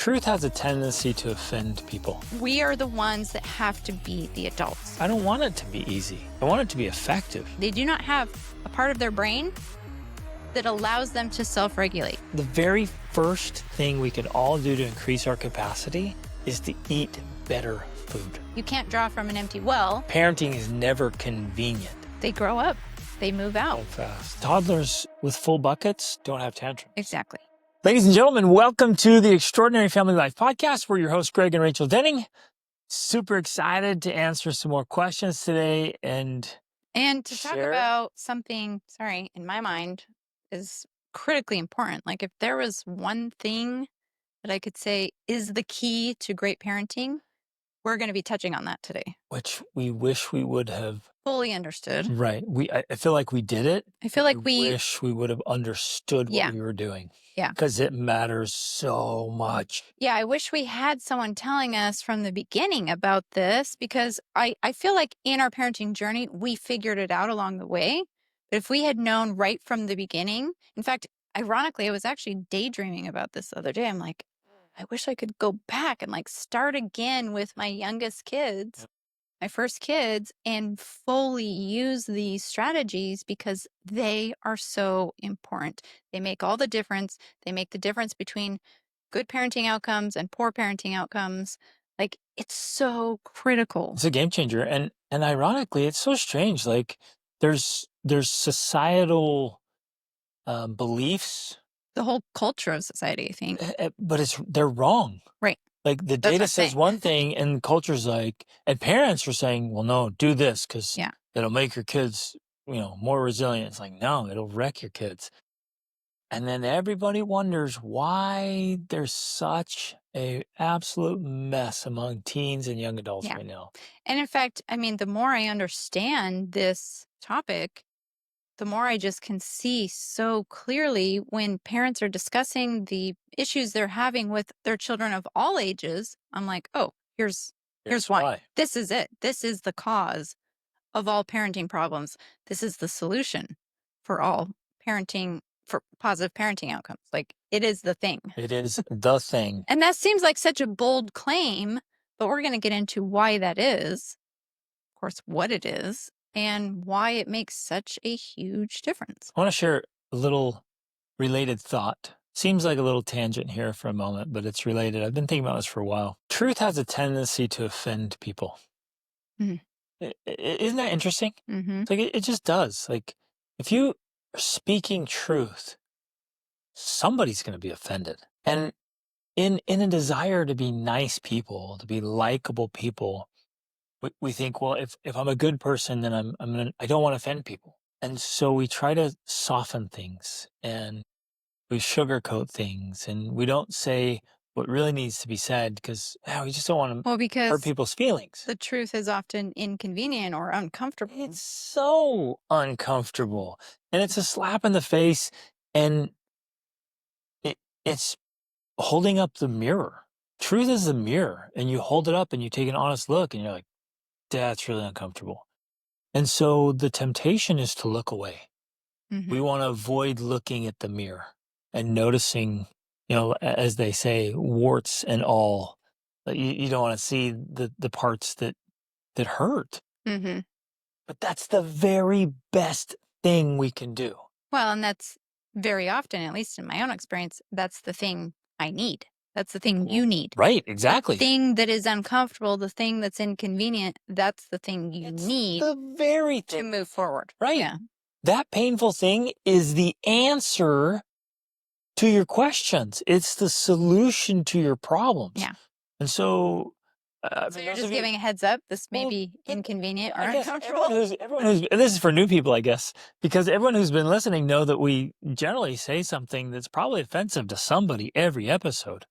Truth has a tendency to offend people. We are the ones that have to be the adults. I don't want it to be easy. I want it to be effective. They do not have a part of their brain that allows them to self-regulate. The very first thing we can all do to increase our capacity is to eat better food. You can't draw from an empty well. Parenting is never convenient. They grow up, they move out. So fast. Toddlers with full buckets don't have tantrums. Exactly. Ladies and gentlemen, welcome to the Extraordinary Family Life Podcast. We're your hosts, Greg and Rachel Denning. Super excited to answer some more questions today and to talk about something, in my mind, is critically important. Like if there was one thing that I could say is the key to great parenting, we're going to be touching on that today. which we wish we would have. Fully understood. Right. I feel like we did it. I feel like I we wish we would have understood what we were doing. Yeah. Because it matters so much. Yeah, I wish we had someone telling us from the beginning about this, because I feel like in our parenting journey, we figured it out along the way. But if we had known right from the beginning, in fact, ironically, I was actually daydreaming about this the other day. I'm like, I wish I could go back and start again with my youngest kids, my first kids, and fully use these strategies because they are so important. They make all the difference. They make the difference between good parenting outcomes and poor parenting outcomes. Like, it's so critical. It's a game changer. And ironically, it's so strange. Like there's societal beliefs. The whole culture of society, I think. But they're wrong. Right. Like the That's what data I'm says saying. one thing and culture's like, and parents are saying, well, no, do this because Yeah. it'll make your kids, more resilient. It's like, no, it'll wreck your kids. And then everybody wonders why there's such a absolute mess among teens and young adults Yeah. right now. And in fact, the more I understand this topic, the more I just can see so clearly when parents are discussing the issues they're having with their children of all ages. I'm like, oh, here's why. This is it. This is the cause of all parenting problems. This is the solution for all parenting, for positive parenting outcomes. Like, it is the thing. It is the thing. And that seems like such a bold claim, but we're going to get into why that is, of course, what it is, and why it makes such a huge difference. I want to share a little related thought. Seems like a little tangent here for a moment, but it's related. I've been thinking about this for a while. Truth has a tendency to offend people. Mhm. Isn't that interesting? Mm-hmm. It's like it just does. Like if you are speaking truth, somebody's going to be offended. And in a desire to be nice people, to be likable people, we think, well, if I'm a good person, then I don't want to offend people. And so we try to soften things and we sugarcoat things and we don't say what really needs to be said because we just don't want to Well, hurt people's feelings. the truth is often inconvenient or uncomfortable. It's so uncomfortable and it's a slap in the face and it's holding up the mirror. Truth is the mirror and you hold it up and you take an honest look and you're like, that's really uncomfortable. And so the temptation is to look away. Mhm. We want to avoid looking at the mirror and noticing, as they say, warts and all. You don't want to see the parts that hurt. Mm-hmm. But that's the very best thing we can do. Well, and that's very often, at least in my own experience, that's the thing I need. That's the thing you need. Right, exactly. The thing that is uncomfortable, the thing that's inconvenient, that's the thing you It's need the very to thing. move forward. Right. Yeah. That painful thing is the answer to your questions. It's the solution to your problems. Yeah. And so... So you're just giving a heads up, this may be inconvenient or I guess uncomfortable. everyone who's, and this is for new people, I guess, because everyone who's been listening know that we generally say something that's probably offensive to somebody every episode.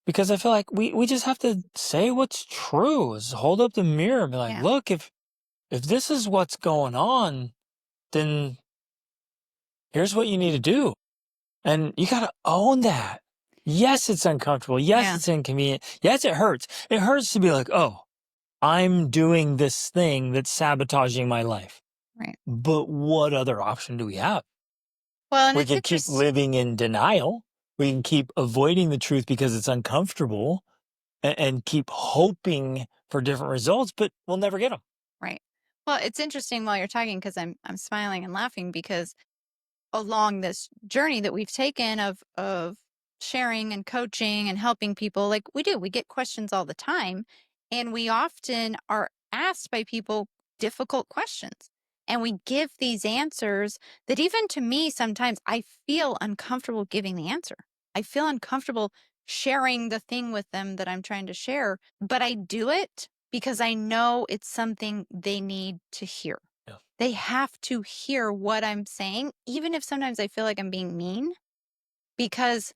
Because I feel like we just have to say what's true, is hold up the mirror and be like, look, if this is what's going on, then here's what you need to do. And you got to own that. Yes, it's uncomfortable. Yes, it's inconvenient. Yes, it hurts. It hurts to be like, oh, I'm doing this thing that's sabotaging my life. Right. But what other option do we have? Well, and We it's could keep interesting. living in denial. We can keep avoiding the truth because it's uncomfortable and keep hoping for different results, but we'll never get them. Right. Well, it's interesting while you're talking because I'm smiling and laughing because along this journey that we've taken of sharing and coaching and helping people, like we get questions all the time, and we often are asked by people difficult questions, and we give these answers that even to me sometimes I feel uncomfortable giving the answer. I feel uncomfortable sharing the thing with them that I'm trying to share, but I do it because I know it's something they need to hear. Yeah. They have to hear what I'm saying, even if sometimes I feel like I'm being mean, because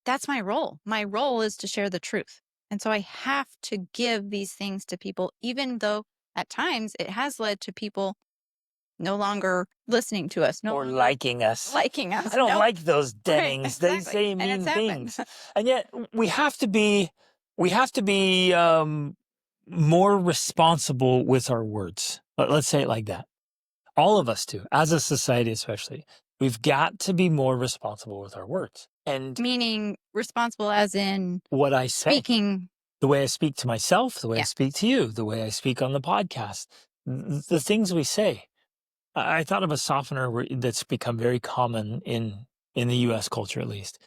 that's my role. My role is to share the truth. And so I have to give these things to people, even though at times it has led to people no longer listening to us, no Or longer liking us. liking us. I don't Nope. like those Right, Dennings. They exactly. say And mean it's happened. things. And yet we have to be more responsible with our words. Let's say it like that. All of us do, as a society especially. We've got to be more responsible with our words. And Meaning responsible as in what I say, speaking. the way I speak to myself, the way I Yeah. speak to you, the way I speak on the podcast, the things we say. I thought of a softener that's become very common in the US culture, at least.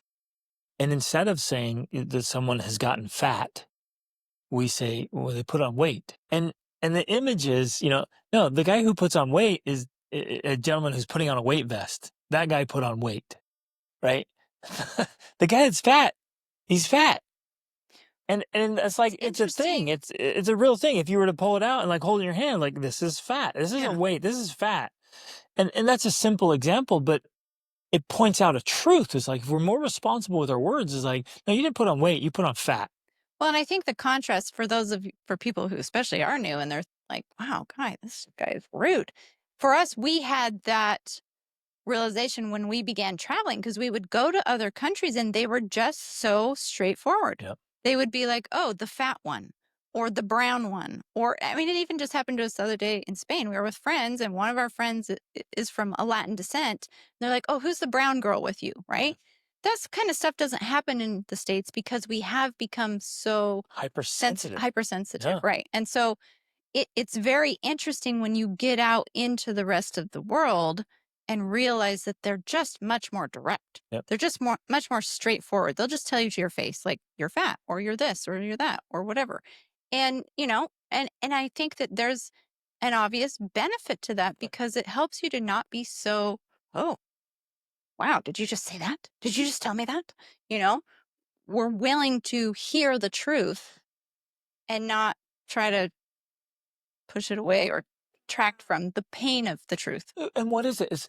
And instead of saying that someone has gotten fat, we say, well, they put on weight. And the image is, no, the guy who puts on weight is a gentleman who's putting on a weight vest. That guy put on weight, right? The guy that's fat, he's fat. And it's like, it's a thing. Interesting. It's a real thing. If you were to pull it out and like hold in your hand, like, this is fat. This Yeah. isn't weight. This is fat. And that's a simple example, but it points out a truth. It's like, if we're more responsible with our words, it's like, no, you didn't put on weight, you put on fat. Well, and I think the contrast for for people who especially are new and they're like, wow, this guy is rude. For us, we had that realization when we began traveling because we would go to other countries and they were just so straightforward. Yep. They would be like, oh, the fat one or the brown one. Or, I mean, it even just happened to us the other day in Spain. We were with friends and one of our friends is from a Latin descent. They're like, oh, who's the brown girl with you? Right. That kind of stuff doesn't happen in the States because we have become so Hypersensitive. hypersensitive. Yeah. Right. And so it's very interesting when you get out into the rest of the world and realize that they're just much more direct. Yep. They're just much more straightforward. They'll just tell you to your face, like, you're fat or you're this or you're that or whatever. And, and I think that there's an obvious benefit to that because it helps you to not be so, oh, wow, did you just say that? Did you just tell me that? We're willing to hear the truth and not try to push it away or tract from the pain of the truth. And what is it?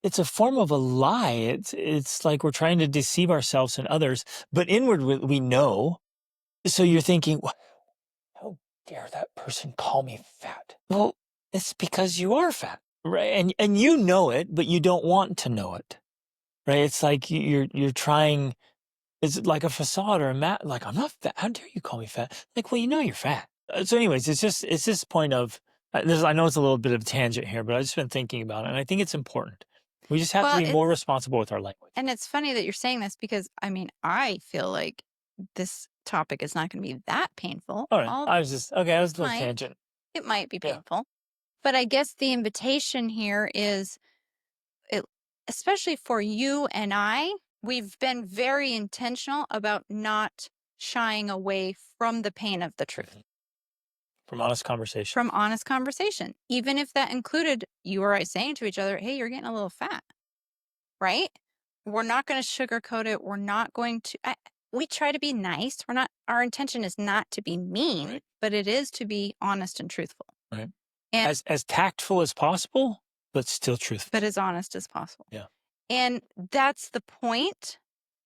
It's a form of a lie. It's like we're trying to deceive ourselves and others, but inward we know. So you're thinking, how dare that person call me fat? Well, it's because you are fat, right? And you know it, but you don't want to know it, right? It's like you're trying. It's like a facade or a mat. Like, I'm not fat. How dare you call me fat? Like, well, you know you're fat. So, anyways, it's this point of I know it's a little bit of a tangent here, but I've just been thinking about it, and I think it's important. We just have to be more responsible with our language. And it's funny that you're saying this because I feel like this topic is not going to be that painful. All right, I was a little tangent. It might be painful, but I guess the invitation here is, especially for you and I, we've been very intentional about not shying away from the pain of the truth. From honest conversation. From honest conversation. Even if that included you or I saying to each other, hey, you're getting a little fat, right? We're not going to sugarcoat it. We're not going to, we try to be nice. Our intention is not to be mean, right, but it is to be honest and truthful. Right. And as tactful as possible, but still truthful. But as honest as possible. Yeah. And that's the point.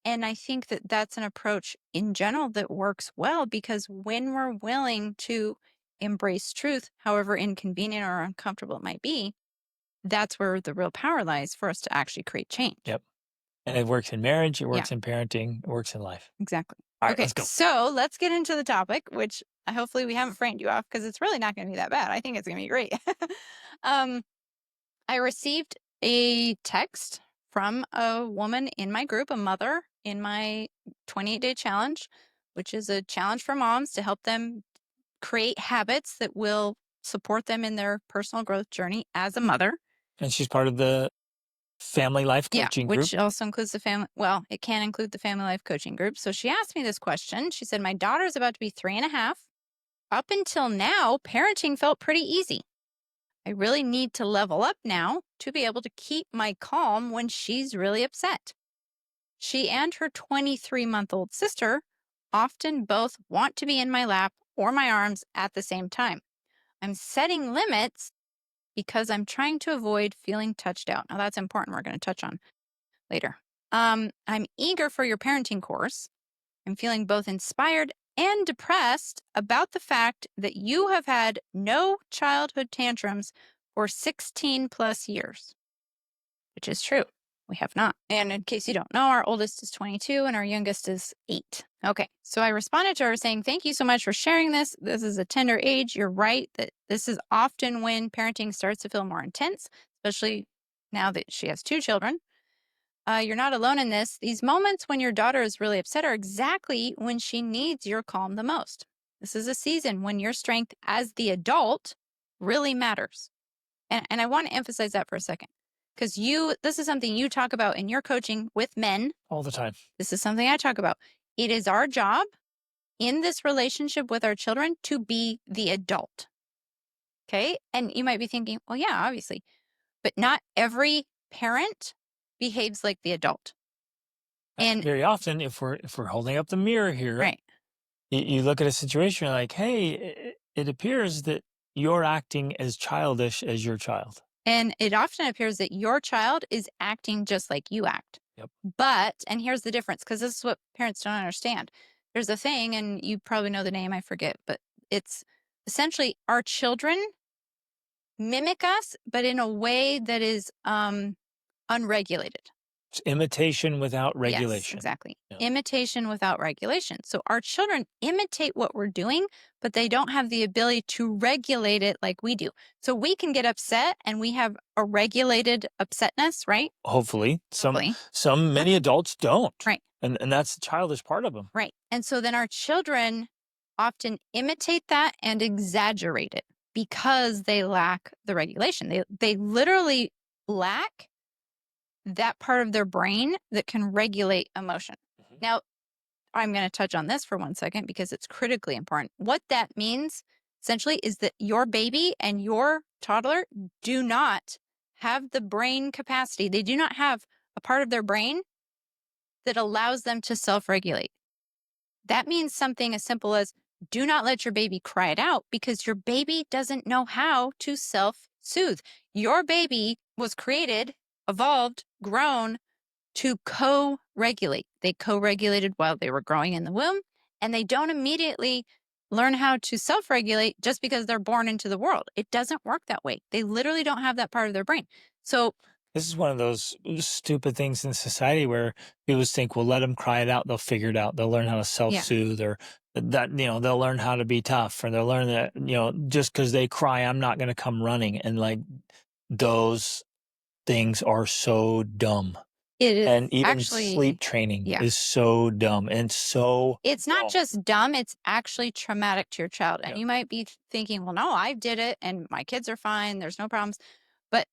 And I think that that's an approach in general that works well because when we're willing to embrace truth, however inconvenient or uncomfortable it might be, that's where the real power lies for us to actually create change. Yep. And it works in marriage, it works in parenting, it works in life. Exactly. All right, okay, let's go. So let's get into the topic, which hopefully we haven't framed you off because it's really not going to be that bad. I think it's going to be great. I received a text from a woman in my group, a mother in my 28-day challenge, which is a challenge for moms to help them create habits that will support them in their personal growth journey as a mother. And she's part of the family life Yeah, coaching group. which also includes the family. Well, it can include the family life coaching group. So she asked me this question. She said, my daughter is about to be 3.5. Up until now, parenting felt pretty easy. I really need to level up now to be able to keep my calm when she's really upset. She and her 23-month-old sister often both want to be in my lap or my arms at the same time. I'm setting limits because I'm trying to avoid feeling touched out. Now, that's important. We're going to touch on later. I'm eager for your parenting course. I'm feeling both inspired and depressed about the fact that you have had no childhood tantrums for 16 plus years, which is true. We have not. And in case you don't know, our oldest is 22 and our youngest is 8. Okay. So I responded to her saying, thank you so much for sharing this. This is a tender age. You're right that this is often when parenting starts to feel more intense, especially now that she has 2 children. You're not alone in this. These moments when your daughter is really upset are exactly when she needs your calm the most. This is a season when your strength as the adult really matters. And I want to emphasize that for a second because this is something you talk about in your coaching with men. All the time. This is something I talk about. It is our job in this relationship with our children to be the adult. Okay. And you might be thinking, well, yeah, obviously, but not every parent behaves like the adult. And Very often, if we're holding up the mirror here, right. you look at a situation you're like, hey, it appears that you're acting as childish as your child. And it often appears that your child is acting just like you act. Yep. But, and here's the difference, because this is what parents don't understand. There's a thing, and you probably know the name, I forget, but it's essentially our children mimic us, but in a way that is unregulated. It's imitation without Yes, regulation. exactly. Yeah. Imitation without regulation. So our children imitate what we're doing, but they don't have the ability to regulate it like we do. So we can get upset and we have a regulated upsetness, right? Hopefully. Hopefully. Many adults don't. Right. And that's the childish part of them. Right. And so then our children often imitate that and exaggerate it because they lack the regulation. They literally lack that part of their brain that can regulate emotion. Mhm. Now, I'm going to touch on this for 1 second because it's critically important. What that means essentially is that your baby and your toddler do not have the brain capacity. They do not have a part of their brain that allows them to self-regulate. That means something as simple as do not let your baby cry it out because your baby doesn't know how to self-soothe. Your baby was created, evolved, grown to co-regulate. They co-regulated while they were growing in the womb, and they don't immediately learn how to self-regulate just because they're born into the world. It doesn't work that way. They literally don't have that part of their brain. So this is one of those stupid things in society where people just think, well, let them cry it out. They'll figure it out. They'll learn how to self-soothe or that, they'll learn how to be tough or they'll learn that, just because they cry, I'm not going to come running. And like those things are so dumb. it is And even actually sleep training yeah. is so dumb and so. It's not just dumb, it's actually traumatic to your child. And Yeah. you might be thinking, well, no, I did it and my kids are fine. There's no problems. But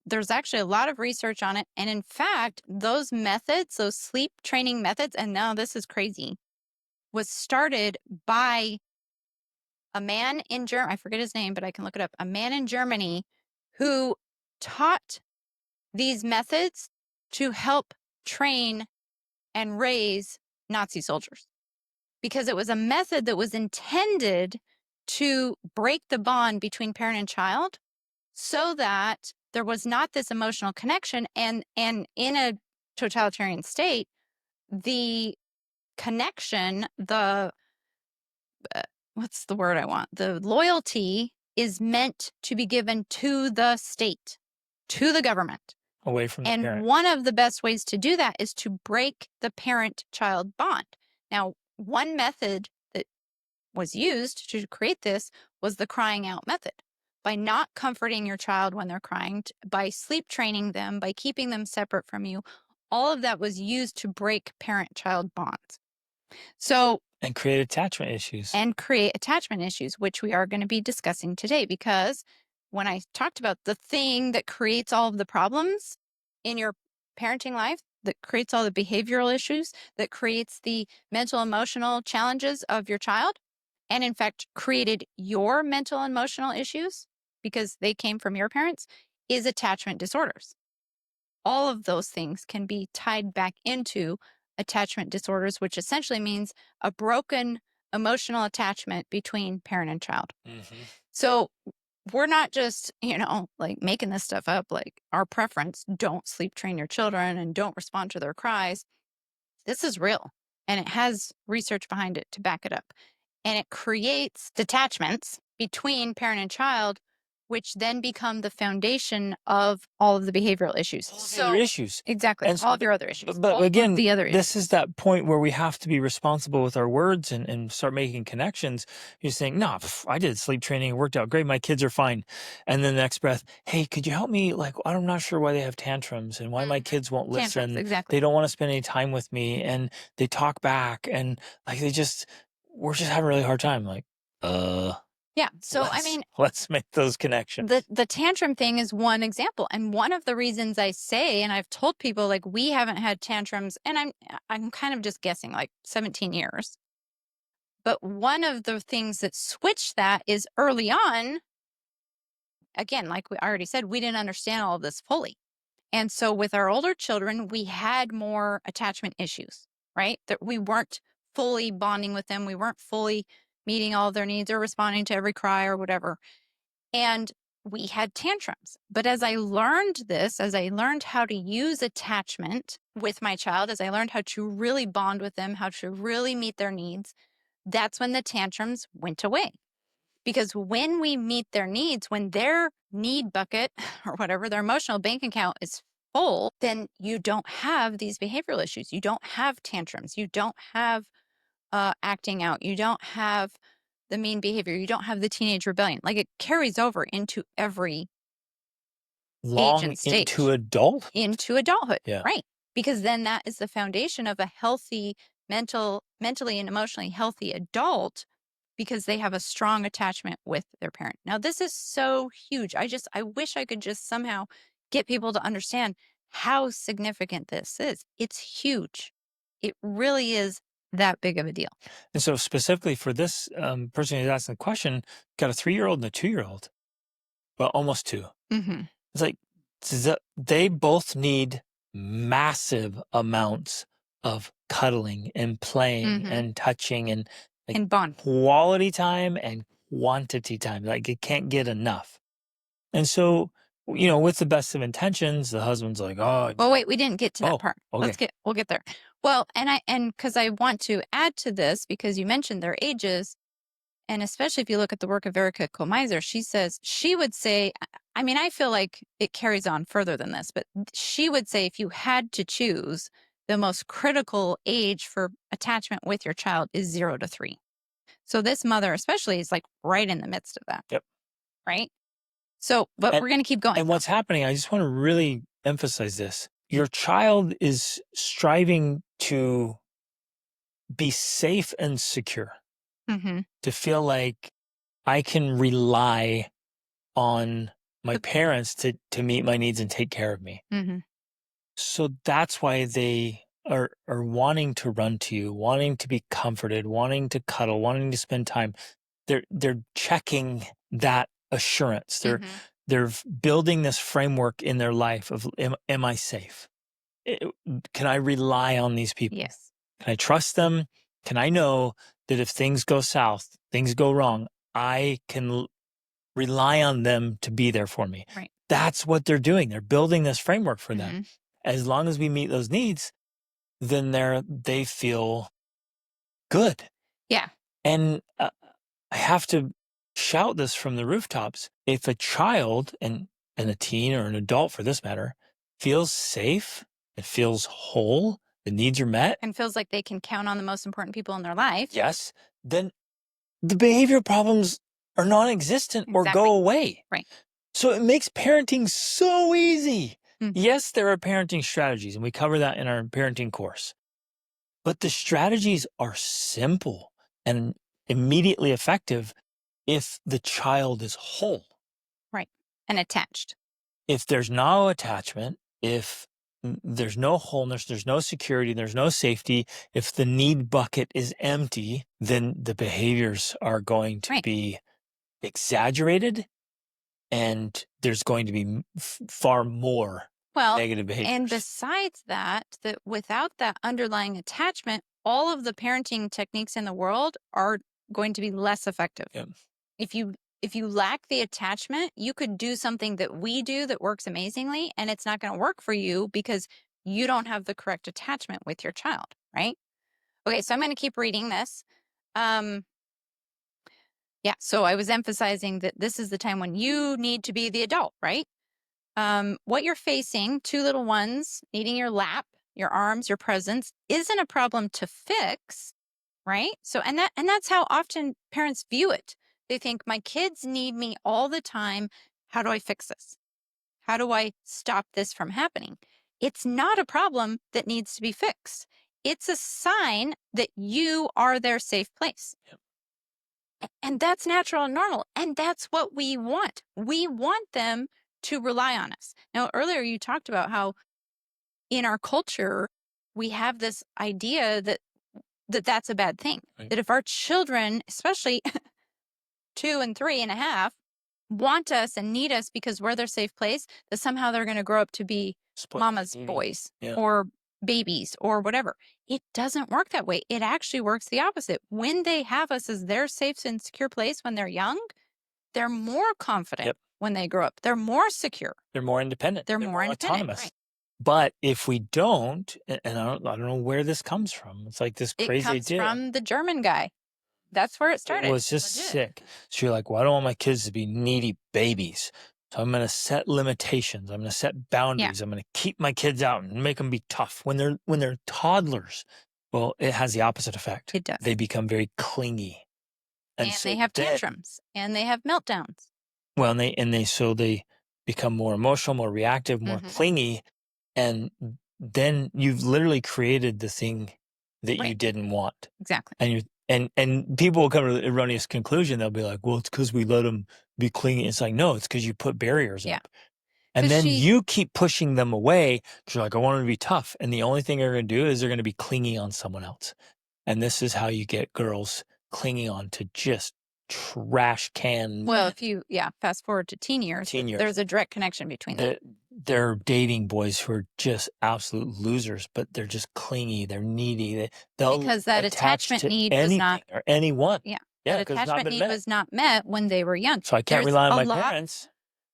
there's actually a lot of research on it. And in fact, those methods, those sleep training methods, and now this is crazy, was started by a man in Germany. I forget his name, but I can look it up. A man in Germany who taught these methods to help train and raise Nazi soldiers because it was a method that was intended to break the bond between parent and child so that there was not this emotional connection. And in a totalitarian state, the connection, what's the word I want? The loyalty is meant to be given to the state, to the government. Away from the And parent. one of the best ways to do that is to break the parent-child bond. Now, one method that was used to create this was the crying out method. By not comforting your child when they're crying, by sleep training them, by keeping them separate from you, all of that was used to break parent-child bonds. So And create attachment issues. and create attachment issues, which we are going to be discussing today, because when I talked about the thing that creates all of the problems in your parenting life, that creates all the behavioral issues, that creates the mental emotional challenges of your child, and in fact created your mental and emotional issues because they came from your parents, is attachment disorders. All of those things can be tied back into attachment disorders, which essentially means a broken emotional attachment between parent and child. Mm-hmm. So we're not just, like making this stuff up, like our preference, don't sleep train your children and don't respond to their cries. This is real, and it has research behind it to back it up. And it creates detachments between parent and child, which then become the foundation of all of the behavioral issues. All of the other issues. Exactly. And All of your other issues. But all again, of the other issues. this is that point where we have to be responsible with our words and start making connections. You're saying, no, I did sleep training. It worked out great. My kids are fine. And then the next breath, hey, could you help me? Like, I'm not sure why they have tantrums and why my kids won't Tantrums, listen. exactly. They don't want to spend any time with me. And they talk back. And like, we're just having a really hard time. Like, Yeah. So, let's make those connections. the tantrum thing is one example. And one of the reasons I say, and I've told people, like, we haven't had tantrums, and I'm kind of just guessing, like 17 years. But one of the things that switched that is early on, again, like we already said, we didn't understand all of this fully. And so with our older children, we had more attachment issues, right? That we weren't fully bonding with them. We weren't fully meeting all of their needs or responding to every cry or whatever. And we had tantrums. But as I learned this, as I learned how to use attachment with my child, as I learned how to really bond with them, how to really meet their needs, that's when the tantrums went away. Because when we meet their needs, when their need bucket or whatever, their emotional bank account is full, then you don't have these behavioral issues. You don't have tantrums. You don't have acting out. You don't have the mean behavior. You don't have the teenage rebellion. Like, it carries over into every age and stage. Into adulthood. Into adulthood, Yeah. right. Because then that is the foundation of a healthy, mentally and emotionally healthy adult, because they have a strong attachment with their parent. Now, this is so huge. I wish I could just somehow get people to understand how significant this is. It's huge. It really is that big of a deal. And so specifically for this person who's asking the question, got a 3-year-old and a 2-year-old, well, almost 2. Mm-hmm. It's like they both need massive amounts of cuddling and playing and touching and And bond. quality time and quantity time. Like, it can't get enough. And so, with the best of intentions, the husband's like, oh, Well, wait, we didn't get to that part. okay. We'll get there. Well, and because I want to add to this, because you mentioned their ages, and especially if you look at the work of Erica Kolmeiser, she would say, I feel like it carries on further than this, but she would say if you had to choose, the most critical age for attachment with your child is 0 to 3. So this mother especially is like right in the midst of that. Yep. Right? So, but we're going to keep going. And what's happening, I just want to really emphasize this. Your child is striving to be safe and secure, to feel like I can rely on my parents to meet my needs and take care of me. So that's why they are wanting to run to you, wanting to be comforted, wanting to cuddle, wanting to spend time. They're checking that assurance. They're building this framework in their life of, am I safe? Can I rely on these people? Yes. Can I trust them? Can I know that if things go south, things go wrong, I can rely on them to be there for me? Right. That's what they're doing. They're building this framework for them. As long as we meet those needs, then they feel good. Yeah. And I have to shout this from the rooftops. If a child and a teen or an adult for this matter feels safe, it feels whole, the needs are met, and feels like they can count on the most important people in their life. Yes. Then the behavioral problems are non-existent or go away. Right. So it makes parenting so easy. Yes, there are parenting strategies, and we cover that in our parenting course. But the strategies are simple and immediately effective if the child is whole. Right. And attached. If there's no attachment, if there's no wholeness, there's no security, there's no safety, if the need bucket is empty, then the behaviors are going to Right. be exaggerated, and there's going to be far more Well, negative behaviors. and besides that, that without that underlying attachment, all of the parenting techniques in the world are going to be less effective. Yep. If you lack the attachment, you could do something that we do that works amazingly, and it's not going to work for you because you don't have the correct attachment with your child, right? Okay, so I'm going to keep reading this. Yeah, so I was emphasizing that this is the time when you need to be the adult, right? What you're facing, two little ones needing your lap, your arms, your presence, isn't a problem to fix, right? So, and that's how often parents view it. They think my kids need me all the time. How do I fix this? How do I stop this from happening? It's not a problem that needs to be fixed. It's a sign that you are their safe place. Yep. And that's natural and normal. And that's what we want. We want them to rely on us. Now, earlier you talked about how in our culture, we have this idea that's a bad thing. Right. That if our children, especially 2 and 3.5, want us and need us because we're their safe place, that somehow they're going to grow up to be mama's boys or babies or whatever. It doesn't work that way. It actually works the opposite. When they have us as their safe and secure place when they're young, they're more confident when they grow up. They're more secure. They're more independent. They're more autonomous. Right. But if we don't, and I don't know where this comes from. It's like this crazy idea. It comes idea. from the German guy. That's where it started. It was just sick. So you're like, well, I don't want my kids to be needy babies. So I'm going to set limitations. I'm going to set boundaries. I'm going to keep my kids out and make them be tough. When they're toddlers, well, it has the opposite effect. It does. They become very clingy. And so they have tantrums and they have meltdowns. Well, so they become more emotional, more reactive, more clingy. And then you've literally created the thing that you didn't want. Exactly. And people will come to the erroneous conclusion. They'll be like, well, it's because we let them be clingy. It's like, no, it's because you put barriers up. And then you keep pushing them away because you're like, I want them to be tough. And the only thing they're going to do is they're going to be clingy on someone else. And this is how you get girls clinging on to just trash can. Well, if you, fast forward to teen years, there's a direct connection between them. They're dating boys who are just absolute losers, but they're just clingy. They're needy. They'll because that attachment need was not, or anyone. Yeah. That attachment need was not met when they were young. So I can't rely on my parents.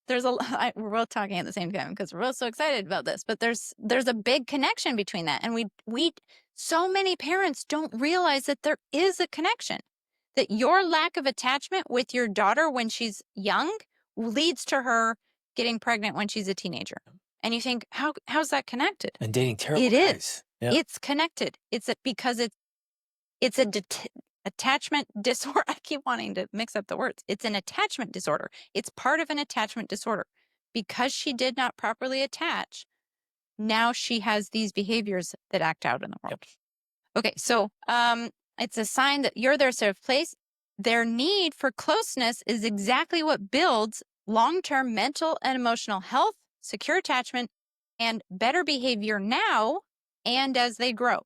There's we're both talking at the same time because we're both so excited about this, but there's a big connection between that. And so many parents don't realize that there is a connection, that your lack of attachment with your daughter when she's young leads to her getting pregnant when she's a teenager. And you think, how's that connected? And dating terrible guys. It is. Yeah. It's connected. Because it's a attachment disorder. I keep wanting to mix up the words. It's an attachment disorder. It's part of an attachment disorder. Because she did not properly attach, now she has these behaviors that act out in the world. Okay, so it's a sign that you're their safe place. Their need for closeness is exactly what builds long-term mental and emotional health, secure attachment, and better behavior now and as they grow.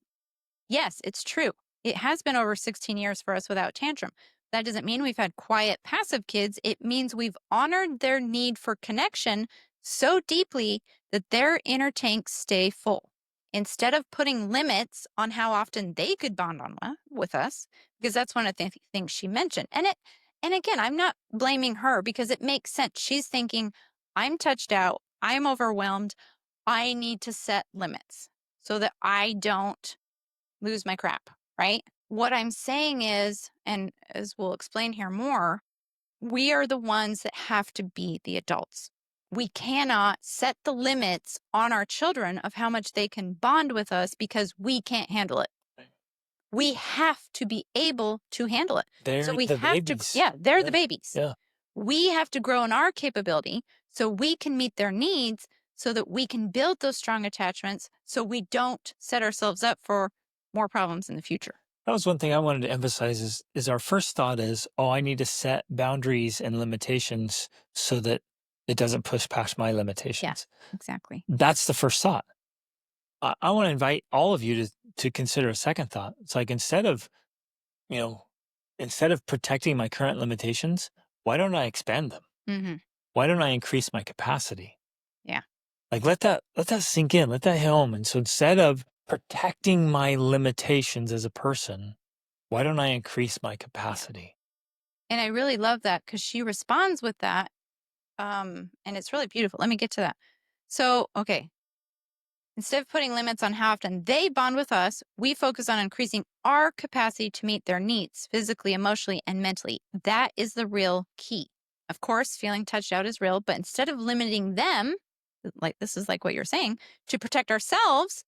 Yes, it's true. It has been over 16 years for us without tantrum. That doesn't mean we've had quiet, passive kids. It means we've honored their need for connection so deeply that their inner tanks stay full. Instead of putting limits on how often they could bond with us, because that's one of the things she mentioned. And again, I'm not blaming her because it makes sense. She's thinking, I'm touched out. I'm overwhelmed. I need to set limits so that I don't lose my crap, right? What I'm saying is, and as we'll explain here more, we are the ones that have to be the adults. We cannot set the limits on our children of how much they can bond with us because we can't handle it. We have to be able to handle it. They're the babies. The babies. Yeah. We have to grow in our capability so we can meet their needs so that we can build those strong attachments so we don't set ourselves up for more problems in the future. That was one thing I wanted to emphasize is our first thought is, oh, I need to set boundaries and limitations so that it doesn't push past my Yeah, limitations. exactly. That's the first thought. I want to invite all of you to consider a second thought. It's like instead of protecting my current limitations, why don't I expand them? Mm-hmm. Why don't I increase my capacity? Yeah. Like let that sink in, let that hit home. And so instead of protecting my limitations as a person, why don't I increase my capacity? And I really love that because she responds with that. And it's really beautiful. Let me get to that. So, okay. Instead of putting limits on how often they bond with us, we focus on increasing our capacity to meet their needs physically, emotionally, and mentally. That is the real key. Of course, feeling touched out is real, but instead of limiting them, like this is like what you're saying, to protect ourselves,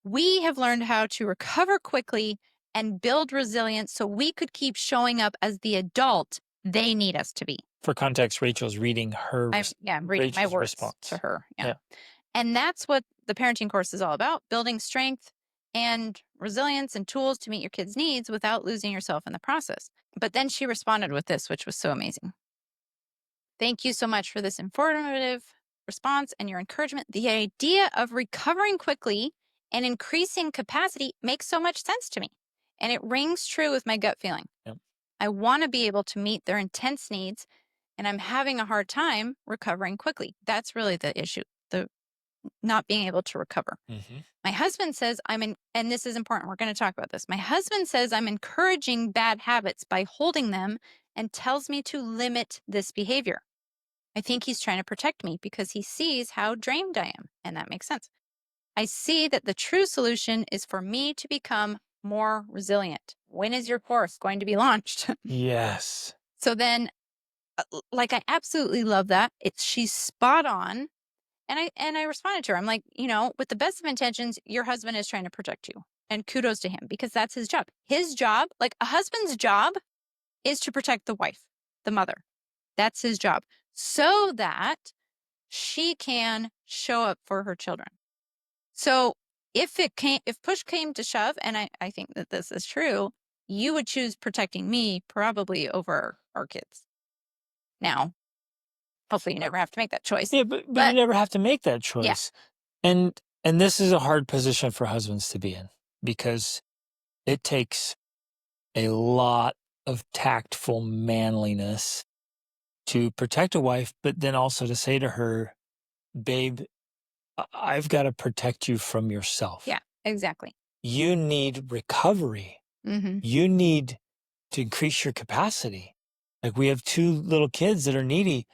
we have learned how to recover quickly and build resilience so we could keep showing up as the adult they need us to be. For context, Rachel's reading I'm reading my Rachel's words response to her. Yeah. And that's what the parenting course is all about, building strength and resilience and tools to meet your kids' needs without losing yourself in the process. But then she responded with this, which was so amazing. Thank you so much for this informative response and your encouragement. The idea of recovering quickly and increasing capacity makes so much sense to me. And it rings true with my gut feeling. Yep. I want to be able to meet their intense needs, and I'm having a hard time recovering quickly. That's really the issue, the not being able to recover. Mm-hmm. My husband says and this is important. We're going to talk about this. My husband says I'm encouraging bad habits by holding them and tells me to limit this behavior. I think he's trying to protect me because he sees how drained I am, and that makes sense. I see that the true solution is for me to become more resilient. When is your course going to be launched? Yes. So then, I absolutely love that. She's spot on. And I responded to her. I'm like, with the best of intentions, your husband is trying to protect you. And kudos to him because that's his job. His job, like a husband's job, is to protect the wife, the mother. That's his job. So that she can show up for her children. So if push came to shove, and I think that this is true, you would choose protecting me probably over our kids. Now, hopefully you never have to make that choice. Yeah, but you never have to make that choice. Yeah. And this is a hard position for husbands to be in because it takes a lot of tactful manliness to protect a wife, but then also to say to her, babe, I've got to protect you from yourself. Yeah, exactly. You need recovery. Mm-hmm. You need to increase your capacity. Like we have 2 little kids that are needy.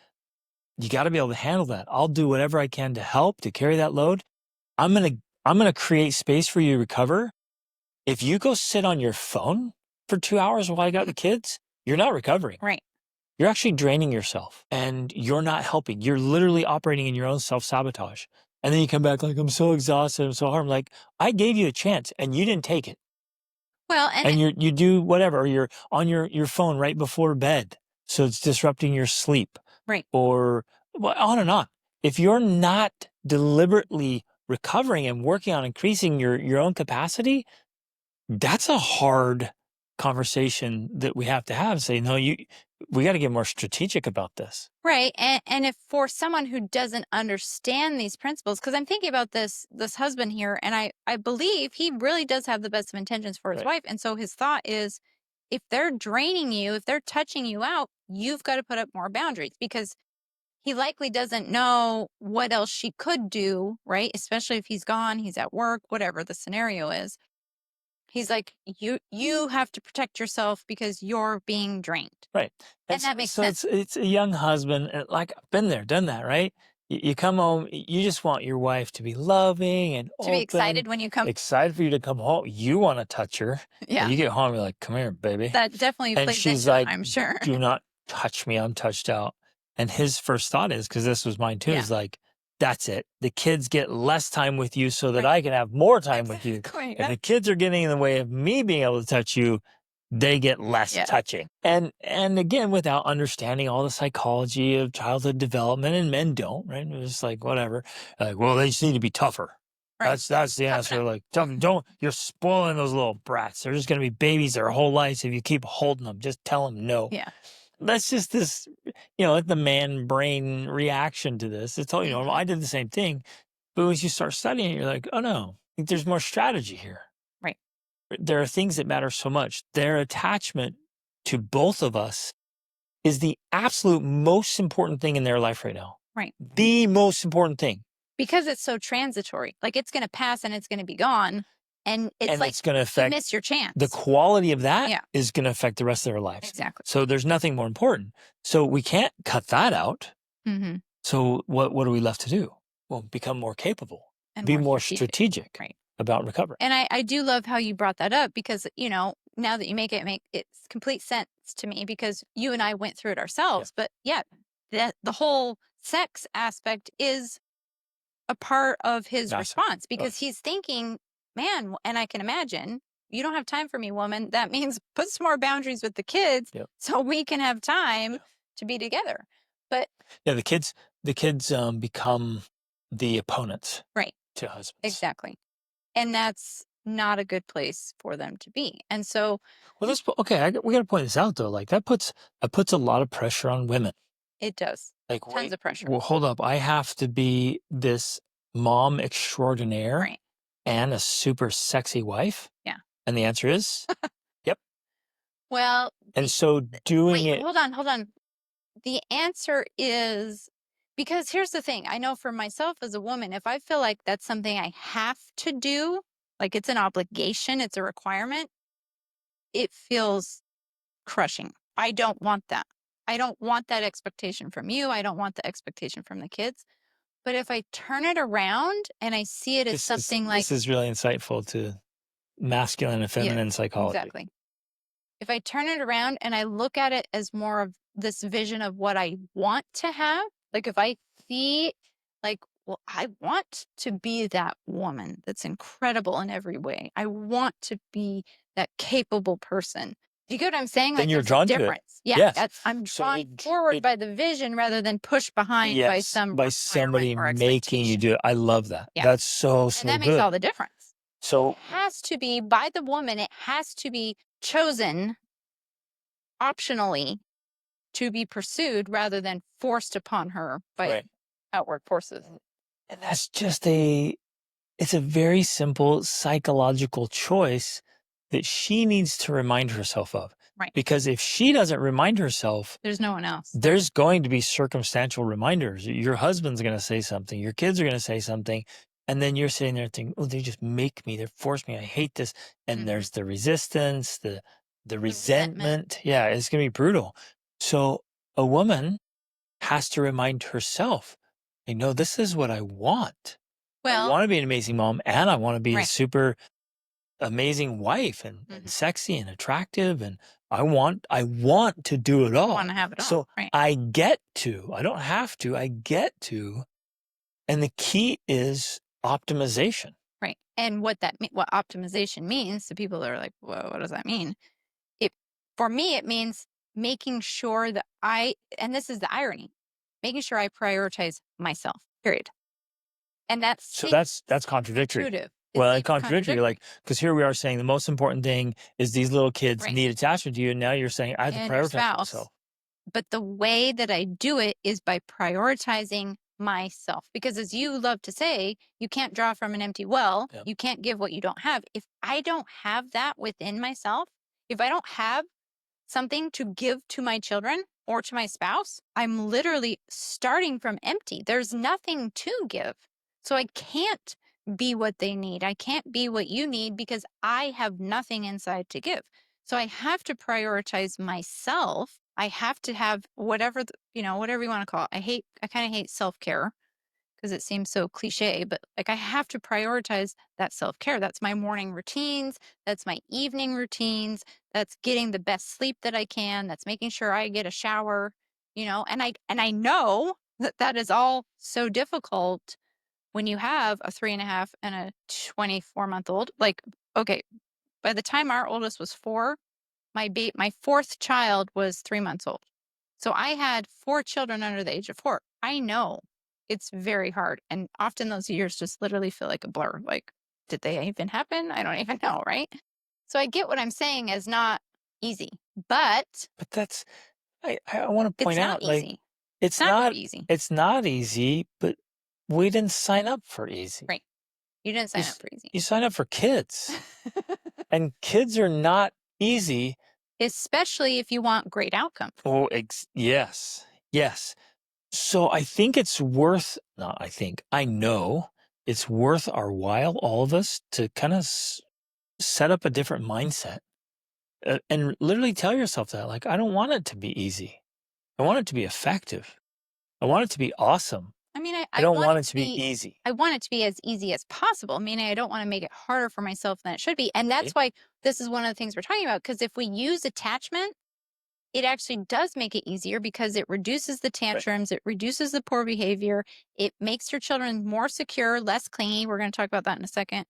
You got to be able to handle that. I'll do whatever I can to help, to carry that load. I'm going to create space for you to recover. If you go sit on your phone for 2 hours while I got the kids, you're not recovering. Right. You're actually draining yourself and you're not helping. You're literally operating in your own self-sabotage. And then you come back like, I'm so exhausted. I'm so hard. I'm like, I gave you a chance and you didn't take it. Well, And you do whatever, or you're on your phone right before bed. So it's disrupting your sleep. Right. Or on and on. If you're not deliberately recovering and working on increasing your own capacity, that's a hard conversation that we have to have. Say, no, we got to get more strategic about this. Right. And if for someone who doesn't understand these principles, because I'm thinking about this husband here, and I believe he really does have the best of intentions for his wife. And so his thought is, if they're draining you, if they're touching you out, you've got to put up more boundaries because he likely doesn't know what else she could do, right? Especially if he's gone, he's at work, whatever the scenario is. He's like, you have to protect yourself because you're being drained. Right. And that makes so sense. it's a young husband, and like I've been there, done that, right? You come home, you just want your wife to be loving and To be excited when you come. excited for you to come home. You want to touch her. Yeah. And you get home, you're like, come here, baby. That definitely And plays she's into it, like, I'm sure. do not touch me. I'm touched out. And his first thought is, because this was mine too, Yeah. is like, that's it. The kids get less time with you so that I can have more time with you. Exactly. If the kids are getting in the way of me being able to touch you, they get less Yeah. touching. And again, without understanding all the psychology of childhood development, and men don't, right? It's just like, whatever. Like, well, they just need to be tougher. Right. That's the Toughen answer. up. Like, don't, you're spoiling those little brats. They're just going to be babies their whole lives if you keep holding them. Just tell them no. Yeah. That's just this, the man brain reaction to this. It's totally normal. I did the same thing. But once you start studying it, you're like, oh no, there's more strategy here. Right. There are things that matter so much. Their attachment to both of us is the absolute most important thing in their life right now. Right. The most important thing. Because it's so transitory. Like, it's going to pass and it's going to be gone. And it's like it's going to you affect miss your chance. the quality of that Yeah. is going to affect the rest of their lives. Exactly. So there's nothing more important. So we can't cut that out. Mm-hmm. So what are we left to do? Well, become more capable, And be more strategic Right. about recovery. And I do love how you brought that up because, now that you make it's complete sense to me because you and I went through it ourselves. But yeah, the whole sex aspect is a part of his Massive. response because he's thinking, man, and I can imagine, you don't have time for me, woman. That means put some more boundaries with the kids so we can have time to be together. But yeah, the kids become the opponents, right, to husbands. Exactly. And that's not a good place for them to be. And so, well, that's okay. We got to point this out though. Like that puts a lot of pressure on women. it does. Like Tons of pressure. Well, hold up. I have to be this mom extraordinaire Right. and a super sexy wife. Yeah. And the answer is, yep. Well, And so doing it. Hold on. The answer is because here's the thing. I know for myself as a woman, if I feel like that's something I have to do, like it's an obligation, it's a requirement, it feels crushing. I don't want that. I don't want that expectation from you. I don't want the expectation from the kids. But if I turn it around and I see it as something like this is really insightful to masculine and feminine psychology. Exactly. If I turn it around and I look at it as more of this vision of what I want to have, like if I see, like, well, I want to be that woman that's incredible in every way. I want to be that capable person. Do you get what I'm saying? Then like, you're drawn to it. Yeah, Yes. I'm drawn forward by the vision rather than pushed behind by somebody or making you do it. I love that. Yeah. That's so and that makes all the difference. So it has to be by the woman. It has to be chosen optionally to be pursued rather than forced upon her by outward forces. And that's just it's a very simple psychological choice that she needs to remind herself of. Right. Because if she doesn't remind herself, there's no one else. There's going to be circumstantial reminders. Your husband's going to say something, your kids are going to say something, and then you're sitting there thinking, oh, they just make me, they force me, I hate this. And there's the resistance, the resentment. Yeah, it's going to be brutal. So a woman has to remind herself, this is what I want. I want to be an amazing mom, and I want to be a super amazing wife and sexy and attractive, and I want to do it all. I want to have it all. So I get to. I don't have to. I get to. And the key is optimization. Right. And what optimization means to people that are like, whoa, what does that mean? For me, it means making sure that and this is the irony, making sure I prioritize myself, period. And that's contradictory. Well, it's contradictory, like, because here we are saying the most important thing is these little kids need attachment to you, and now you're saying I have to prioritize myself. But the way that I do it is by prioritizing myself. Because as you love to say, you can't draw from an empty well. Yep. You can't give what you don't have. If I don't have that within myself, if I don't have something to give to my children or to my spouse, I'm literally starting from empty. There's nothing to give. So I can't be what they need. I can't be what you need because I have nothing inside to give. So I have to prioritize myself. I have to have whatever you want to call it. I kind of hate self-care because it seems so cliche, but like I have to prioritize that self-care. That's my morning routines. That's my evening routines. That's getting the best sleep that I can. That's making sure I get a shower, and I know that is all so difficult when you have a 3.5 and a 24-month-old. Like, okay, by the time our oldest was 4, My fourth child was 3 months old. So I had 4 children under the age of 4. I know it's very hard, and often those years just literally feel like a blur. Like, did they even happen? I don't even know, right? So I get what I'm saying is not easy, but But that's I wanna it's point not out, like, easy. It's it's not gonna not be easy. it's not easy, but we didn't sign up for easy. Right. You didn't You sign up s for easy. you signed up for kids, and kids are not easy. Especially if you want great outcome. Oh, yes, yes. So I think it's worth not I think, I know it's worth our while, all of us, to kinda set up a different mindset, and literally tell yourself that, like, "I don't want it to be easy. I want it to be effective. I want it to be awesome. I mean, I I I don't want want it it to to be be easy." I want it to be as easy as possible, meaning I don't wanna make it harder for myself than it should be, and that's Right? why this is one of the things we're talking about. Because if we use attachment, it actually does make it easier because it reduces the Right. tantrums, it reduces the poor behavior, it makes your children more secure, less clingy. We're gonna talk about that in a second.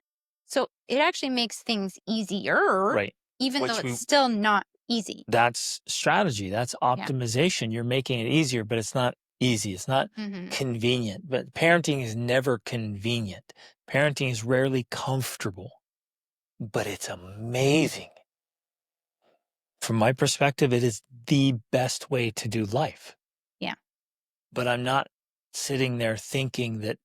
So, it actually makes things easier, Right. even though Which it's we still not easy. That's strategy, that's Yeah. optimization. You're making it easier, but it's not easy. It's not Mhm. convenient. But parenting is never convenient. Parenting is rarely comfortable, but it's amazing. From my perspective, it is the best way to do life. Yeah. But I'm not sitting there thinking that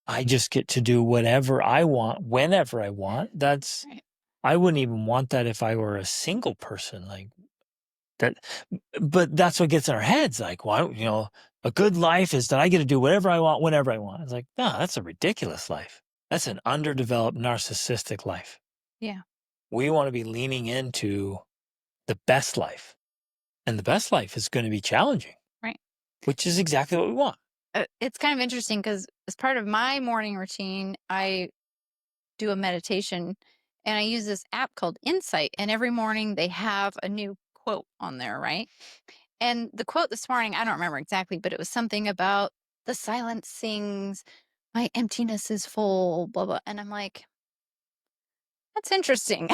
I just get to do whatever I want whenever I want. Right. I wouldn't even want that if I were a single person. Like, that but that's what gets in our heads, like, "Well, a good life is that I get to do whatever I want whenever I want." It's like, "No, that's a ridiculous life. That's an underdeveloped, narcissistic life." Yeah. We wanna be leaning into the best life, and the best life is gonna be challenging, Right. which is exactly what we want. It's kind of interesting because as part of my morning routine, I do a meditation and I use this app called Insight. And every morning they have a new quote on there, right? And the quote this morning, I don't remember exactly, but it was something about the silence sings, my emptiness is full, blah, blah. And I'm like, that's interesting.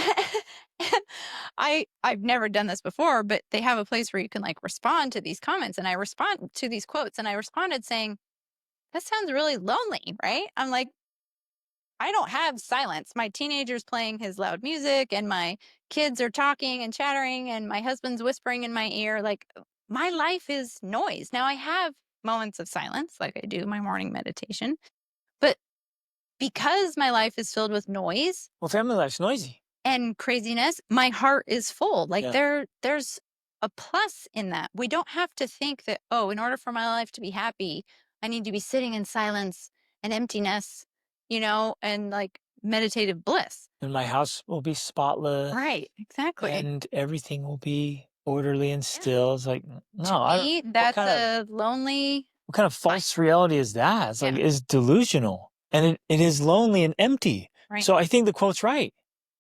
I've never done this before, but they have a place where you can like respond to these comments. And I respond to these quotes and I responded saying, that sounds really lonely, right? I'm like, I don't have silence. My teenager's playing his loud music and my kids are talking and chattering and my husband's whispering in my ear. Like my life is noise. Now I have moments of silence, like I do my morning meditation, but because my life is filled with noise Well, family life's noisy. and craziness, my heart is full. Like Yeah. there's a plus in that. We don't have to think that, oh, in order for my life to be happy, I need to be sitting in silence and emptiness, and like meditative bliss. And my house will be spotless, Right, exactly. and everything will be orderly and Yeah. still. It's like, To no, I don't me, that's a lonely what kind of life. false reality is that? It's like, Yeah, it's delusional, and it is lonely and empty. right. So I think the quote's right.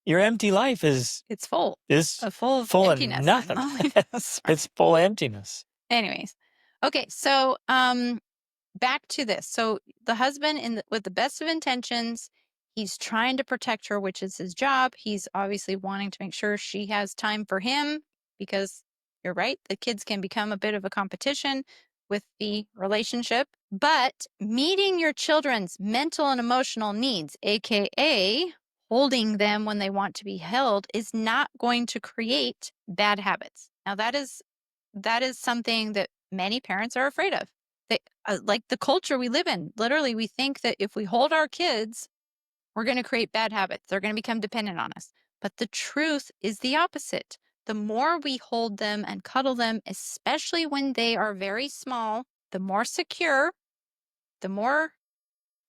Your empty life is It's full, is full of full of emptiness and nothing. loneliness. Right. It's full of emptiness. Anyways, okay, so back to this. So the husband with the best of intentions, he's trying to protect her, which is his job. He's obviously wanting to make sure she has time for him because you're right, the kids can become a bit of a competition with the relationship. But meeting your children's mental and emotional needs, aka holding them when they want to be held, is not going to create bad habits. Now that is something that many parents are afraid of. They like the culture we live in. Literally, we think that if we hold our kids, we're going to create bad habits. They're going to become dependent on us. But the truth is the opposite. The more we hold them and cuddle them, especially when they are very small, the more secure, the more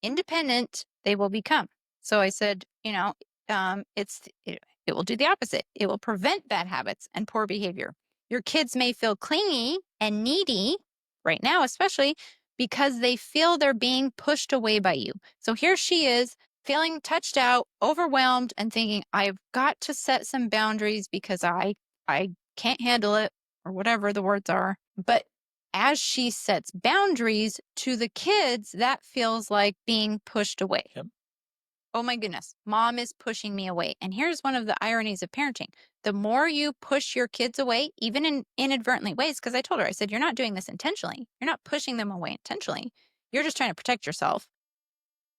independent they will become. So I said, it will do the opposite. It will prevent bad habits and poor behavior. Your kids may feel clingy and needy right now, especially because they feel they're being pushed away by you. So here she is feeling touched out, overwhelmed, and thinking, I've got to set some boundaries because I can't handle it, or whatever the words are. But as she sets boundaries to the kids, that feels like being pushed away. Yep. oh my goodness, mom is pushing me away. And here's one of the ironies of parenting. The more you push your kids away, even in inadvertently ways, because I told her, I said, you're not doing this intentionally. You're not pushing them away intentionally. You're just trying to protect yourself.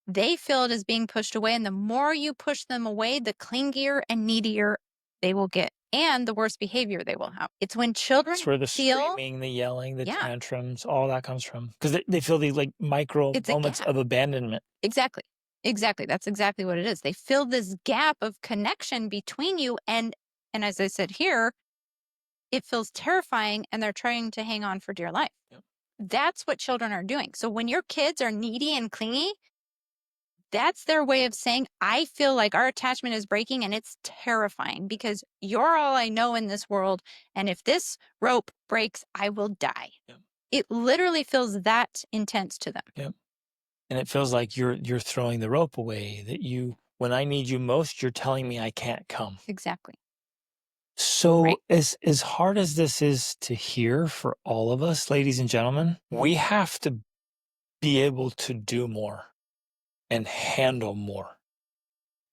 They feel it as being pushed away. And the more you push them away, the clingier and needier they will get and the worse behavior they will have. It's when children It's where the feel, screaming, the yelling, the yeah, tantrums, all that comes from. Because they feel these like micro it's a moments gap. of abandonment. Exactly. Exactly. That's exactly what it is. They fill this gap of connection between you and as I said here, it feels terrifying and they're trying to hang on for dear life. Yep. That's what children are doing. So when your kids are needy and clingy, that's their way of saying, I feel like our attachment is breaking and it's terrifying because you're all I know in this world. And if this rope breaks, I will die. Yep. It literally feels that intense to them. Yep. And it feels like you're throwing the rope away, that when I need you most, you're telling me I can't come. Exactly. So Right. as hard as this is to hear for all of us, ladies and gentlemen, we have to be able to do more and handle more.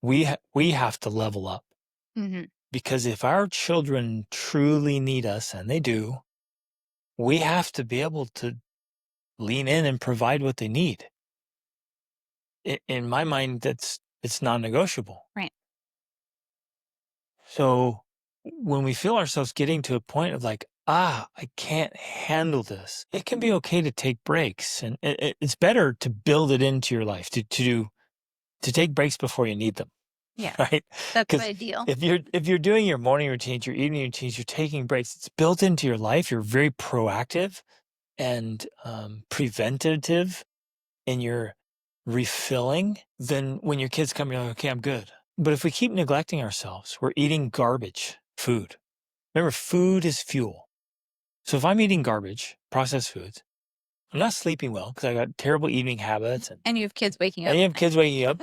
We have to level up, Mm-hmm. because if our children truly need us, and they do, we have to be able to lean in and provide what they need. In my mind, it's non-negotiable. Right. So when we feel ourselves getting to a point of like, I can't handle this, it can be okay to take breaks, and it's better to build it into your life, to take breaks before you need them. Yeah. Right? That's Because ideal. if you're doing your morning routines, your evening routines, you're taking breaks, it's built into your life. You're very proactive and preventative in your refilling. Then when your kids come, you're like, okay, I'm good. But if we keep neglecting ourselves, we're eating garbage food. Remember, food is fuel. So if I'm eating garbage, processed foods, I'm not sleeping well because I got terrible eating habits, And you have kids waking up. and you have kids waking up.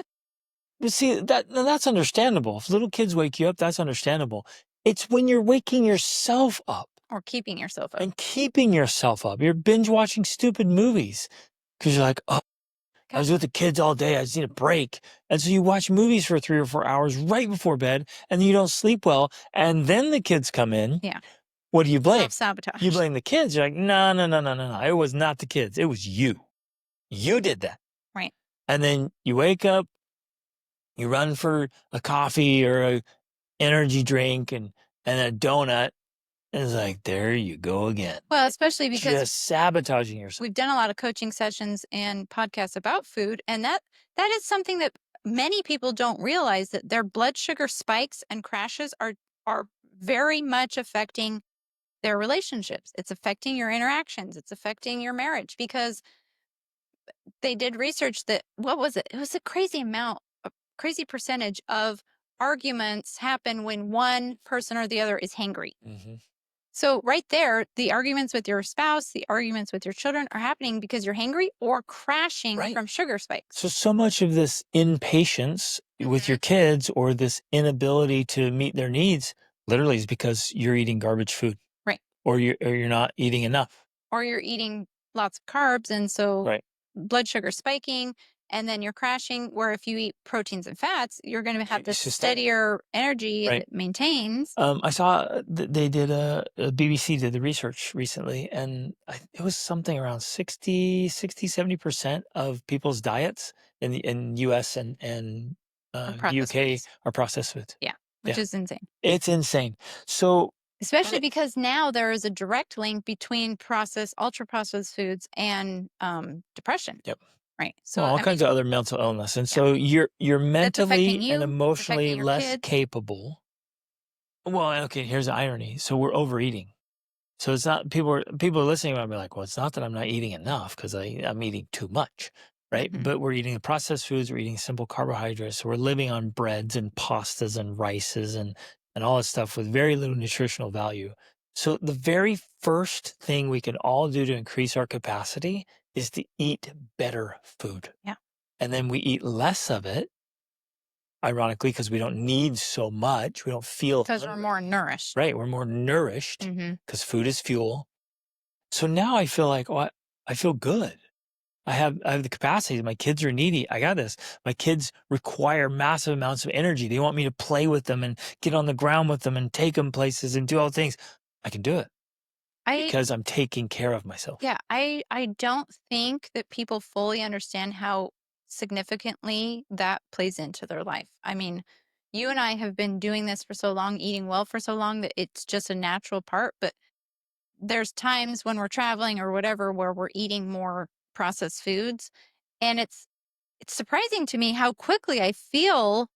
But see, that's understandable. If little kids wake you up, that's understandable. It's when you're waking yourself up Or keeping yourself up. and keeping yourself up. You're binge watching stupid movies because you're like, oh, I was with the kids all day. I just need a break. And so you watch movies for 3 or 4 hours right before bed, and then you don't sleep well. And then the kids come in. Yeah. What do you blame? Self-sabotage. You blame the kids. You're like, no, no, no, no, no, no. It was not the kids. It was you. You did that. Right. And then you wake up, you run for a coffee or a energy drink and a donut. And it's like, there you go again. Well, especially because Just sabotaging yourself. we've done a lot of coaching sessions and podcasts about food, and that is something that many people don't realize, that their blood sugar spikes and crashes are very much affecting their relationships. It's affecting your interactions. It's affecting your marriage, because they did research that, what was it? It was a crazy amount, a crazy percentage of arguments happen when one person or the other is hangry. Mm-hmm. So right there, the arguments with your spouse, the arguments with your children are happening because you're hangry or crashing Right. from sugar spikes. So much of this impatience with your kids, or this inability to meet their needs, literally is because you're eating garbage food. Right. Or you're not eating enough. Or you're eating lots of carbs, and so Right. blood sugar spiking, and then you're crashing. Where if you eat proteins and fats, you're going to have this steadier energy Right. that maintains. I saw they did a BBC did the research recently, and it was something around 70% of people's diets in US and Processed UK foods. are processed foods. Yeah, which is insane. It's insane. So Especially because now there is a direct link between ultra processed foods and depression. Yep. Right. So all kinds of other mental illness, and so you're mentally affecting you, and it's emotionally affecting your less kids. capable. Well, okay, here's the irony. So we're overeating. So it's not, people are listening might be like, well, it's not that I'm not eating enough because I'm eating too much, right? Mhm. But we're eating the processed foods, we're eating simple carbohydrates, so we're living on breads and pastas and rices and all this stuff with very little nutritional value. So the very first thing we can all do to increase our capacity is to eat better food. Yeah. And then we eat less of it, ironically, because we don't need so much. We don't feel Because we're more nourished. right. We're more nourished Mhm. because food is fuel. So now I feel like, oh, I feel good. I have the capacity. My kids are needy. I got this. My kids require massive amounts of energy. They want me to play with them and get on the ground with them and take them places and do all the things. I can do it I because I'm taking care of myself. Yeah, I don't think that people fully understand how significantly that plays into their life. I mean, you and I have been doing this for so long, eating well for so long that it's just a natural part, but there's times when we're traveling or whatever where we're eating more processed foods, and it's surprising to me how quickly I feel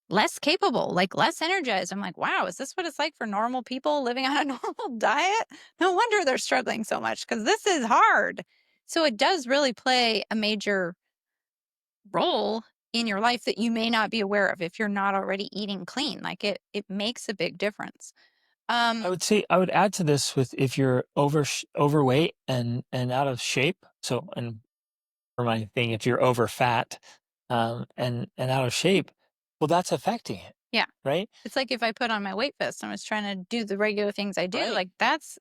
less capable, like less energized. I'm like, wow, is this what it's like for normal people living on a normal diet? No wonder they're struggling so much because this is hard. So it does really play a major role in your life that you may not be aware of if you're not already eating clean. Like it makes a big difference. I would say I would add to this with if you're overweight and out of shape. So, and for my thing, if you're over fat and out of shape, well, that's affecting it, Yeah. right? It's like if I put on my weight vest and was trying to do the regular things I do, Right. like that's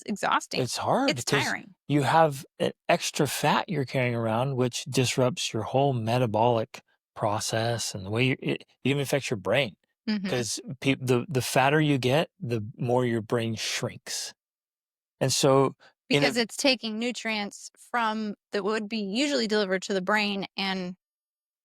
exhausting. It's hard It's because tiring. you have an extra fat you're carrying around, which disrupts your whole metabolic process and the way it even affects your brain. Hmm. Because the fatter you get, the more your brain shrinks. And so, in Because a it's taking nutrients from that would be usually delivered to the brain and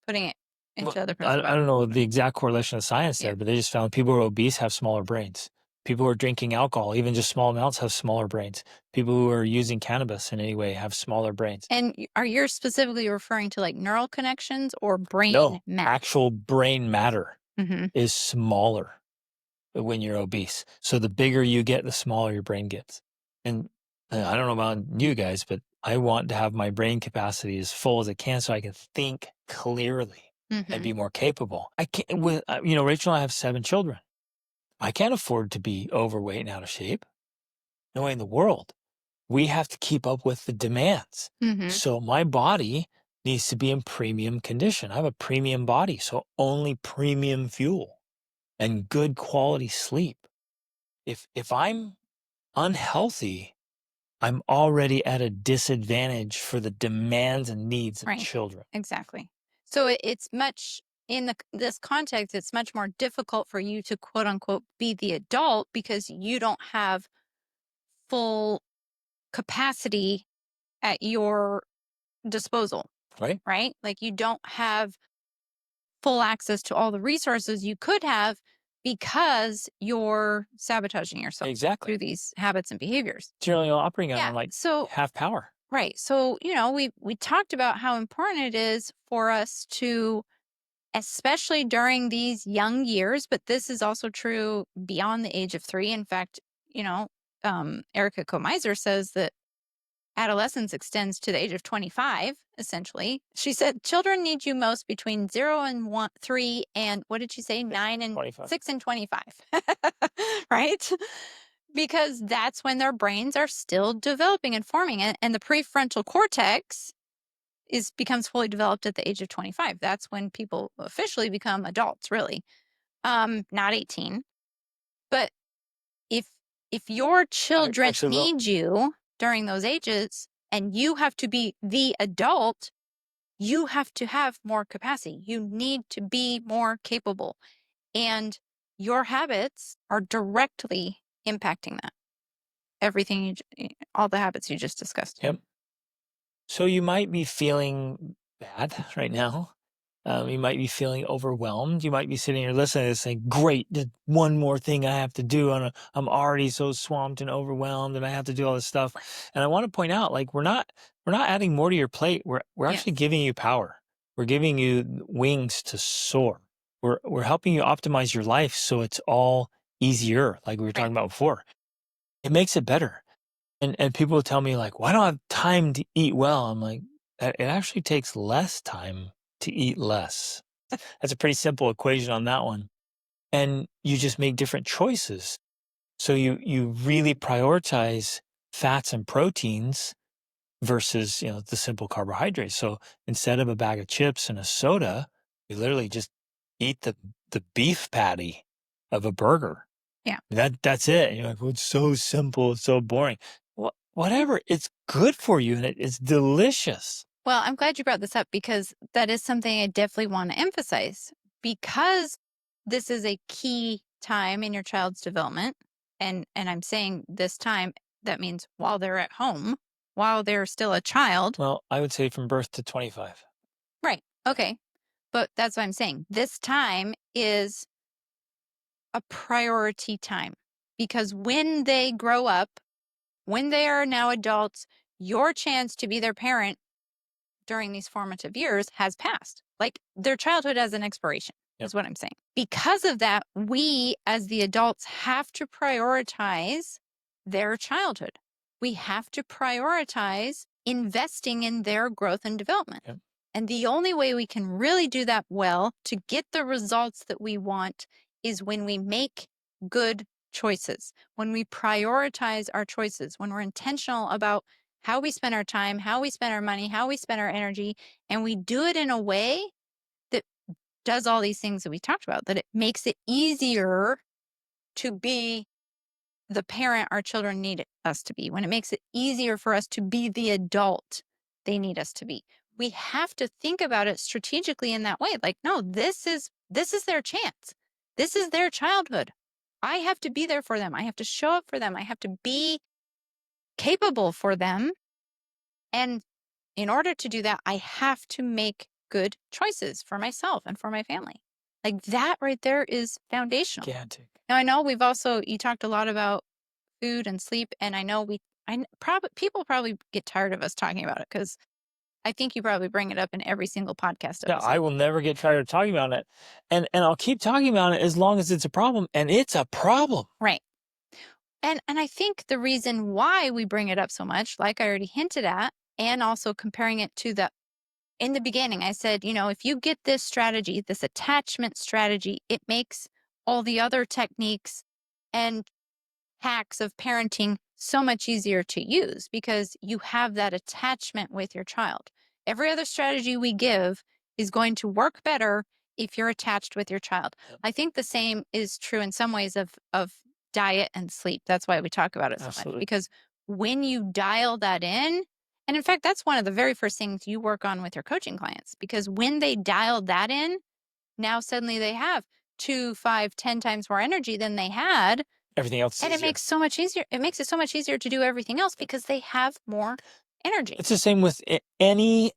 putting it well, into other parts of the I body. don't know the exact correlation of science Yeah. there, but they just found people who are obese have smaller brains. People who are drinking alcohol, even just small amounts, have smaller brains. People who are using cannabis in any way have smaller brains. And are you specifically referring to like neural connections or brain No, mass? actual brain matter Hmm. is smaller when you're obese. So the bigger you get, the smaller your brain gets. And I don't know about you guys, but I want to have my brain capacity as full as it can so I can think clearly and Hmm. be more capable. I can't with Rachel and I have 7 children. I can't afford to be overweight and out of shape. No way in the world. We have to keep up with the demands. Hmm. So my body needs to be in premium condition. I have a premium body, so only premium fuel and good quality sleep. If I'm unhealthy, I'm already at a disadvantage for the demands and needs of Right. children. Exactly. So it's much in this context, it's much more difficult for you to quote unquote be the adult because you don't have full capacity at your disposal, Right? right? Like you don't have full access to all the resources you could have because you're sabotaging yourself Exactly. through these habits and behaviors. Generally operating Yeah. on like So, half power. right. So, we talked about how important it is for us to, especially during these young years, but this is also true beyond the age of 3. In fact, you know, Erica Komiser says that adolescence extends to the age of 25, essentially. She said children need you most between 0 and 3 and what did she say? 9 and 25. 6 and 25. Right? Because that's when their brains are still developing and forming and the prefrontal cortex becomes fully developed at the age of 25. That's when people officially become adults, really. Not 18. But if your children Actually, well, need you during those ages and you have to be the adult, you have to have more capacity. You need to be more capable. And your habits are directly impacting that. Everything all the habits you just discussed. yep. So you might be feeling bad right now. You might be feeling overwhelmed. You might be sitting here listening to this saying, great, just one more thing I have to do. I'm already so swamped and overwhelmed and I have to do all this stuff. And I want to point out, like, we're not adding more to your plate. We're actually Yes. giving you power. We're giving you wings to soar. We're helping you optimize your life so it's all easier, like we were Right. talking about before. It makes it better. And people will tell me like, "Why don't I have time to eat well?" I'm like, It actually takes less time to eat less." That's a pretty simple equation on that one. And you just make different choices. So you really prioritize fats and proteins versus, the simple carbohydrates. So instead of a bag of chips and a soda, you literally just eat the beef patty of a burger. Yeah. That's it. And you're like, well, it's so simple, it's so boring. Whatever. It's good for you and it's delicious. Well, I'm glad you brought this up because that is something I definitely want to emphasize because this is a key time in your child's development. And I'm saying this time, that means while they're at home, while they're still a child. Well, I would say from birth to 25. Right. Okay. But that's what I'm saying. This time is a priority time because when they grow up, when they are now adults, your chance to be their parent during these formative years has passed. Like their childhood has an expiration, Yep. is what I'm saying. Because of that, we as the adults have to prioritize their childhood. We have to prioritize investing in their growth and development. Yep. And the only way we can really do that well to get the results that we want is when we make good choices, when we prioritize our choices, when we're intentional about how we spend our time, how we spend our money, how we spend our energy, and we do it in a way that does all these things that we talked about, that it makes it easier to be the parent our children need us to be, when it makes it easier for us to be the adult they need us to be. We have to think about it strategically in that way. Like, no, this is their chance. This is their childhood. I have to be there for them. I have to show up for them. I have to be capable for them. And in order to do that, I have to make good choices for myself and for my family. Like that right there is foundational. Gigantic. Now I know you talked a lot about food and sleep, and I know probably people probably get tired of us talking about it because I think you probably bring it up in every single podcast No, episode. I will never get tired of talking about it. And I'll keep talking about it as long as it's a problem. And it's a problem. Right. And I think the reason why we bring it up so much, like I already hinted at, and also comparing it to the in the beginning, I said, if you get this strategy, this attachment strategy, it makes all the other techniques and hacks of parenting so much easier to use because you have that attachment with your child. Every other strategy we give is going to work better if you're attached with your child. Yep. I think the same is true in some ways of diet and sleep. That's why we talk about it so much Absolutely. because when you dial that in, and in fact, that's one of the very first things you work on with your coaching clients because when they dial that in, now suddenly they have 2, 5, 10 times more energy than they had. Everything else is And it easier. makes so much easier. It makes it so much easier to do everything else because they have more energy. It's the same with any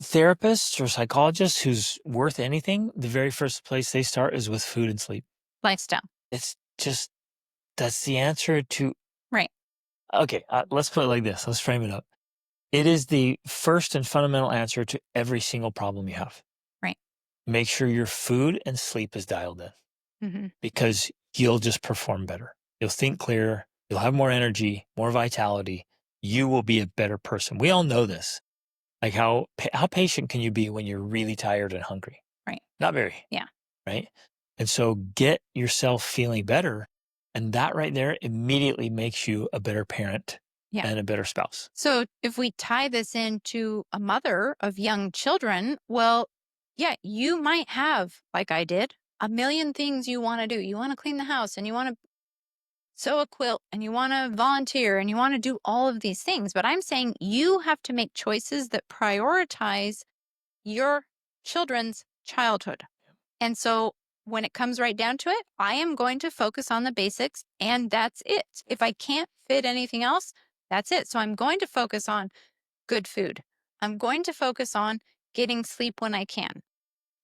therapist or psychologist who's worth anything. The very first place they start is with food and sleep. Lifestyle. It's just, that's the answer to. Right. Okay, let's put it like this. Let's frame it up. It is the first and fundamental answer to every single problem you have. Right. Make sure your food and sleep is dialed in Mm-hmm. because you'll just perform better. You'll think clearer. You'll have more energy, more vitality. You will be a better person. We all know this. Like how patient can you be when you're really tired and hungry? Right. Not very. Yeah. Right. And so get yourself feeling better. And that right there immediately makes you a better parent and a better spouse. So if we tie this into a mother of young children, well, yeah, you might have, like I did, a million things you want to do. You want to clean the house and you want to sew a quilt and you want to volunteer and you want to do all of these things. But I'm saying you have to make choices that prioritize your children's childhood. And so when it comes right down to it, I am going to focus on the basics and that's it. If I can't fit anything else, that's it. So I'm going to focus on good food. I'm going to focus on getting sleep when I can.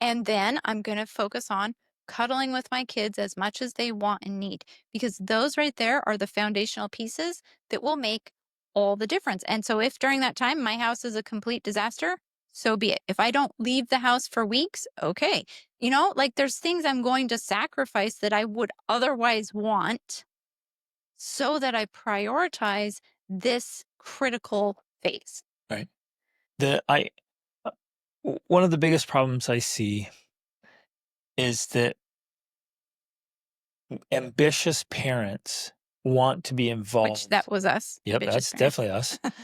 And then I'm going to focus on cuddling with my kids as much as they want and need, because those right there are the foundational pieces that will make all the difference. And so if during that time my house is a complete disaster, so be it. If I don't leave the house for weeks, okay. Like there's things I'm going to sacrifice that I would otherwise want so that I prioritize this critical phase. Right. One of the biggest problems I see is that ambitious parents want to be involved. Which that was us. Yep, ambitious that's parents. definitely us.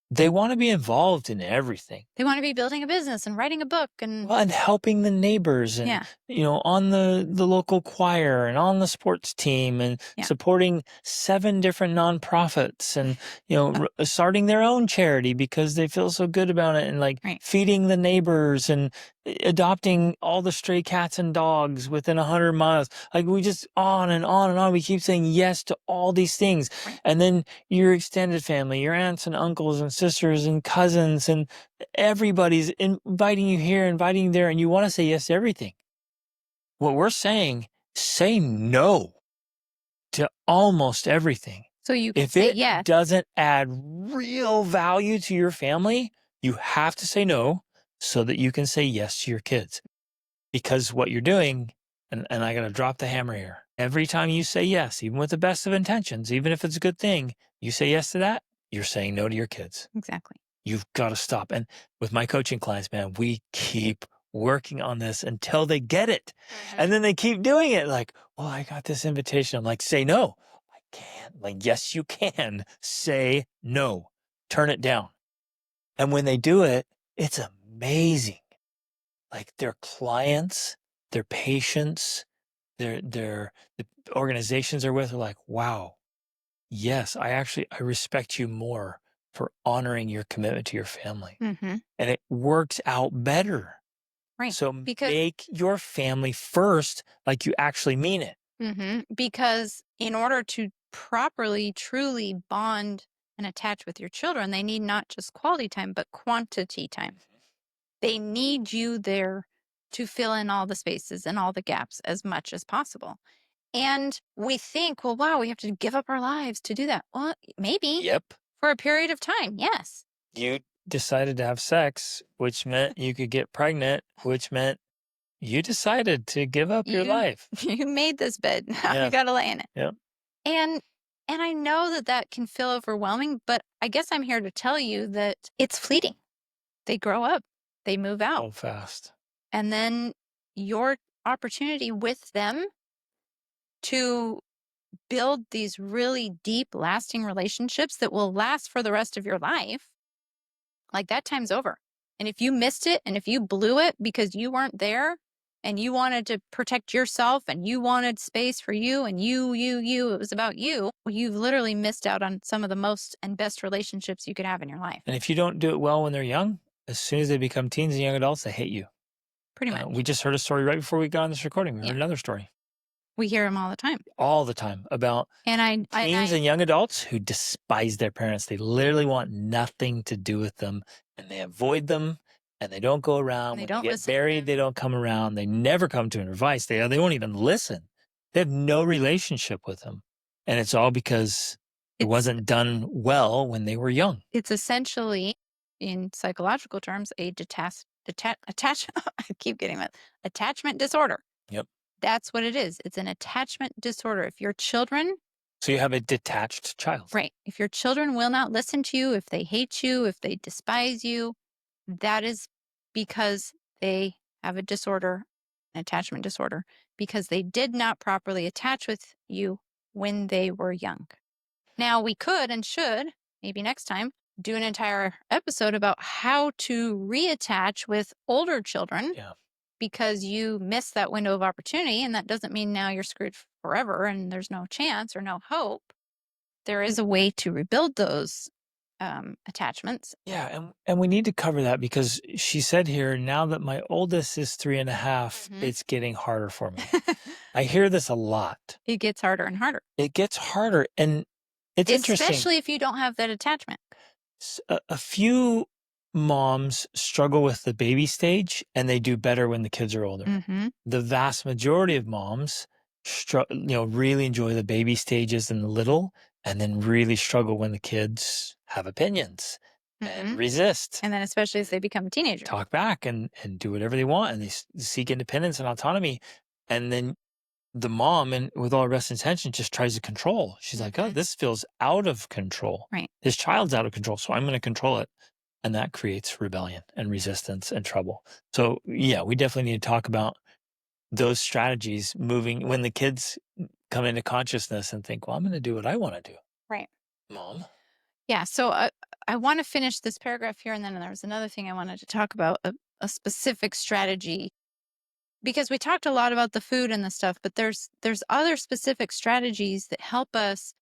They want to be involved in everything. They want to be building a business and writing a book and Well, and helping the neighbors and, on the local choir and on the sports team and supporting 7 different nonprofits and, starting their own charity because they feel so good about it and like feeding the neighbors and adopting all the stray cats and dogs within 100 miles. Like we just on and on and on. We keep saying yes to all these things. And then your extended family, your aunts and uncles and sisters and cousins and everybody's inviting you here, inviting you there, and you want to say yes to everything. What we're saying, say no to almost everything. So you can if say it yes. doesn't add real value to your family, you have to say no so that you can say yes to your kids. Because what you're doing, and I got to drop the hammer here, every time you say yes, even with the best of intentions, even if it's a good thing, you say yes to that, you're saying no to your kids. Exactly. You've got to stop. And with my coaching clients, man, we keep working on this until they get it. And then they keep doing it. Like, well, I got this invitation. I'm like, say no. I can't. Like, yes, you can. Say no. Turn it down. And when they do it, it's amazing. Like their clients, their patients, the organizations they're with are like, wow, yes, I respect you more for honoring your commitment to your family. And it works out better. Right. So make your family first, like you actually mean it. Because in order to properly, truly bond and attach with your children, they need not just quality time, but quantity time. They need you there to fill in all the spaces and all the gaps as much as possible. And we think, well, wow, we have to give up our lives to do that. Well, maybe. Yep. For a period of time, yes. You decided to have sex, which meant you could get pregnant, which meant you decided to give up your life. You made this bed. Now you got to lay in it. Yep. And I know that can feel overwhelming, but I guess I'm here to tell you that it's fleeting. They grow up, they move out. So fast. And then your opportunity with them to build these really deep, lasting relationships that will last for the rest of your life, like that time's over. And if you missed it and if you blew it because you weren't there and you wanted to protect yourself and you wanted space for you and you, it was about you, you've literally missed out on some of the most and best relationships you could have in your life. And if you don't do it well when they're young, as soon as they become teens and young adults, they hate you. Pretty much. We just heard a story right before we got on this recording. We heard another story. We hear them all the time. All the time about teens and young adults who despise their parents. They literally want nothing to do with them and they avoid them and they don't go around. When they get married, they don't come around. They never come to an advice. They won't even listen. They have no relationship with them. And it's all because it wasn't done well when they were young. It's essentially, in psychological terms, a I keep getting that, attachment disorder. Yep. That's what it is. It's an attachment disorder. If your children... So you have a detached child. Right. If your children will not listen to you, if they hate you, if they despise you, that is because they have a disorder, an attachment disorder, because they did not properly attach with you when they were young. Now, we could and should, maybe next time, do an entire episode about how to reattach with older children. Yeah. Because you missed that window of opportunity, and that doesn't mean now you're screwed forever and there's no chance or no hope. There is a way to rebuild those attachments. Yeah, and we need to cover that because she said here, now that my oldest is 3.5, it's getting harder for me. I hear this a lot. It gets harder and harder. It gets harder, and it's interesting. Especially if you don't have that attachment. A few moms struggle with the baby stage and they do better when the kids are older. The vast majority of moms really enjoy the baby stages and the little and then really struggle when the kids have opinions and resist. And then especially as they become teenagers. Talk back and do whatever they want and they seek independence and autonomy. And then the mom, and with all her best intention, just tries to control. She's like, oh, this feels out of control. Right. This child's out of control, so I'm going to control it. And that creates rebellion and resistance and trouble. So, yeah, we definitely need to talk about those strategies moving when the kids come into consciousness and think, well, I'm going to do what I want to do. Right. Mom. Yeah. So I want to finish this paragraph here, and then there was another thing I wanted to talk about, a specific strategy, because we talked a lot about the food and the stuff, but there's other specific strategies that help us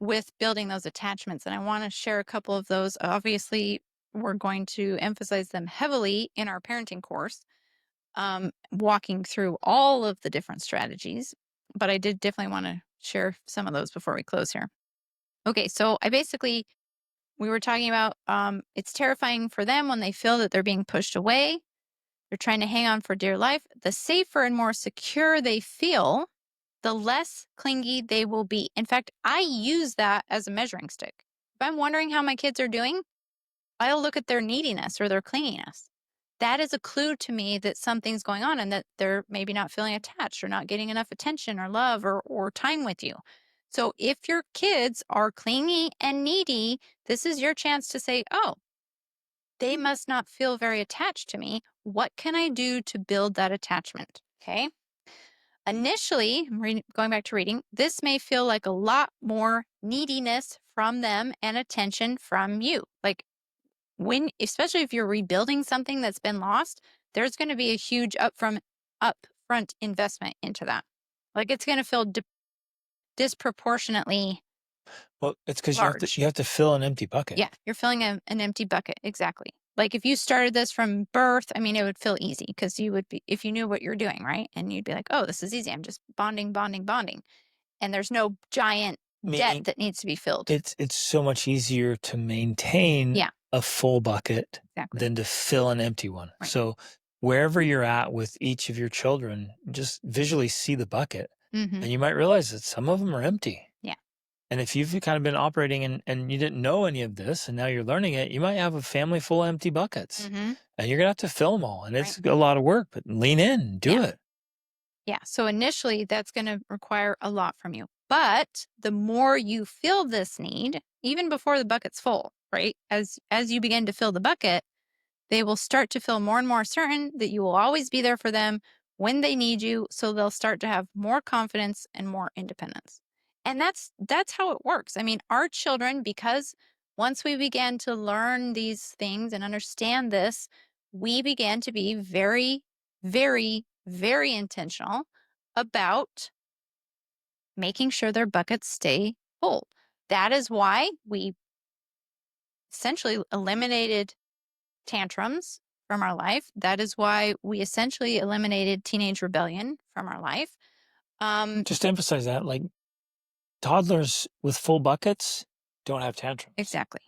with building those attachments, and I want to share a couple of those. Obviously, we're going to emphasize them heavily in our parenting course, walking through all of the different strategies, but I did definitely want to share some of those before we close here. Okay, so we were talking about, it's terrifying for them when they feel that they're being pushed away. They're trying to hang on for dear life. The safer and more secure they feel, the less clingy they will be. In fact, I use that as a measuring stick. If I'm wondering how my kids are doing, I'll look at their neediness or their clinginess. That is a clue to me that something's going on and that they're maybe not feeling attached or not getting enough attention or love or time with you. So if your kids are clingy and needy, this is your chance to say, oh, they must not feel very attached to me. What can I do to build that attachment? Okay. Initially, going back to reading, this may feel like a lot more neediness from them and attention from you. Like especially if you're rebuilding something that's been lost, there's going to be a huge upfront investment into that. Like it's going to feel disproportionately Well, it's because large. you have to fill an empty bucket. Yeah, you're filling an empty bucket. Exactly. Like if you started this from birth, I mean, it would feel easy because you would be, if you knew what you're doing, right? And you'd be like, oh, this is easy. I'm just bonding, bonding, bonding. And there's no giant debt Meaning that needs to be filled. it's so much easier to maintain Yeah, a full bucket exactly. than to fill an empty one. Right. So wherever you're at with each of your children, just visually see the bucket, Mm-hmm. and you might realize that some of them are empty. Yeah. And if you've kind of been operating and you didn't know any of this and now you're learning it, you might have a family full of empty buckets, Mm-hmm. and you're gonna have to fill them all. And it's Right. a lot of work, but lean in, do Yeah. it. Yeah. So initially, that's going to require a lot from you. But the more you feel this need, even before the bucket's full, right? As you begin to fill the bucket, they will start to feel more and more certain that you will always be there for them when they need you. So they'll start to have more confidence and more independence. And that's how it works. I mean, our children, because once we began to learn these things and understand this, we began to be very, very, very intentional about making sure their buckets stay full. That is why we essentially eliminated tantrums from our life. That is why we essentially eliminated teenage rebellion from our life. Just to emphasize that, like toddlers with full buckets don't have tantrums. Exactly.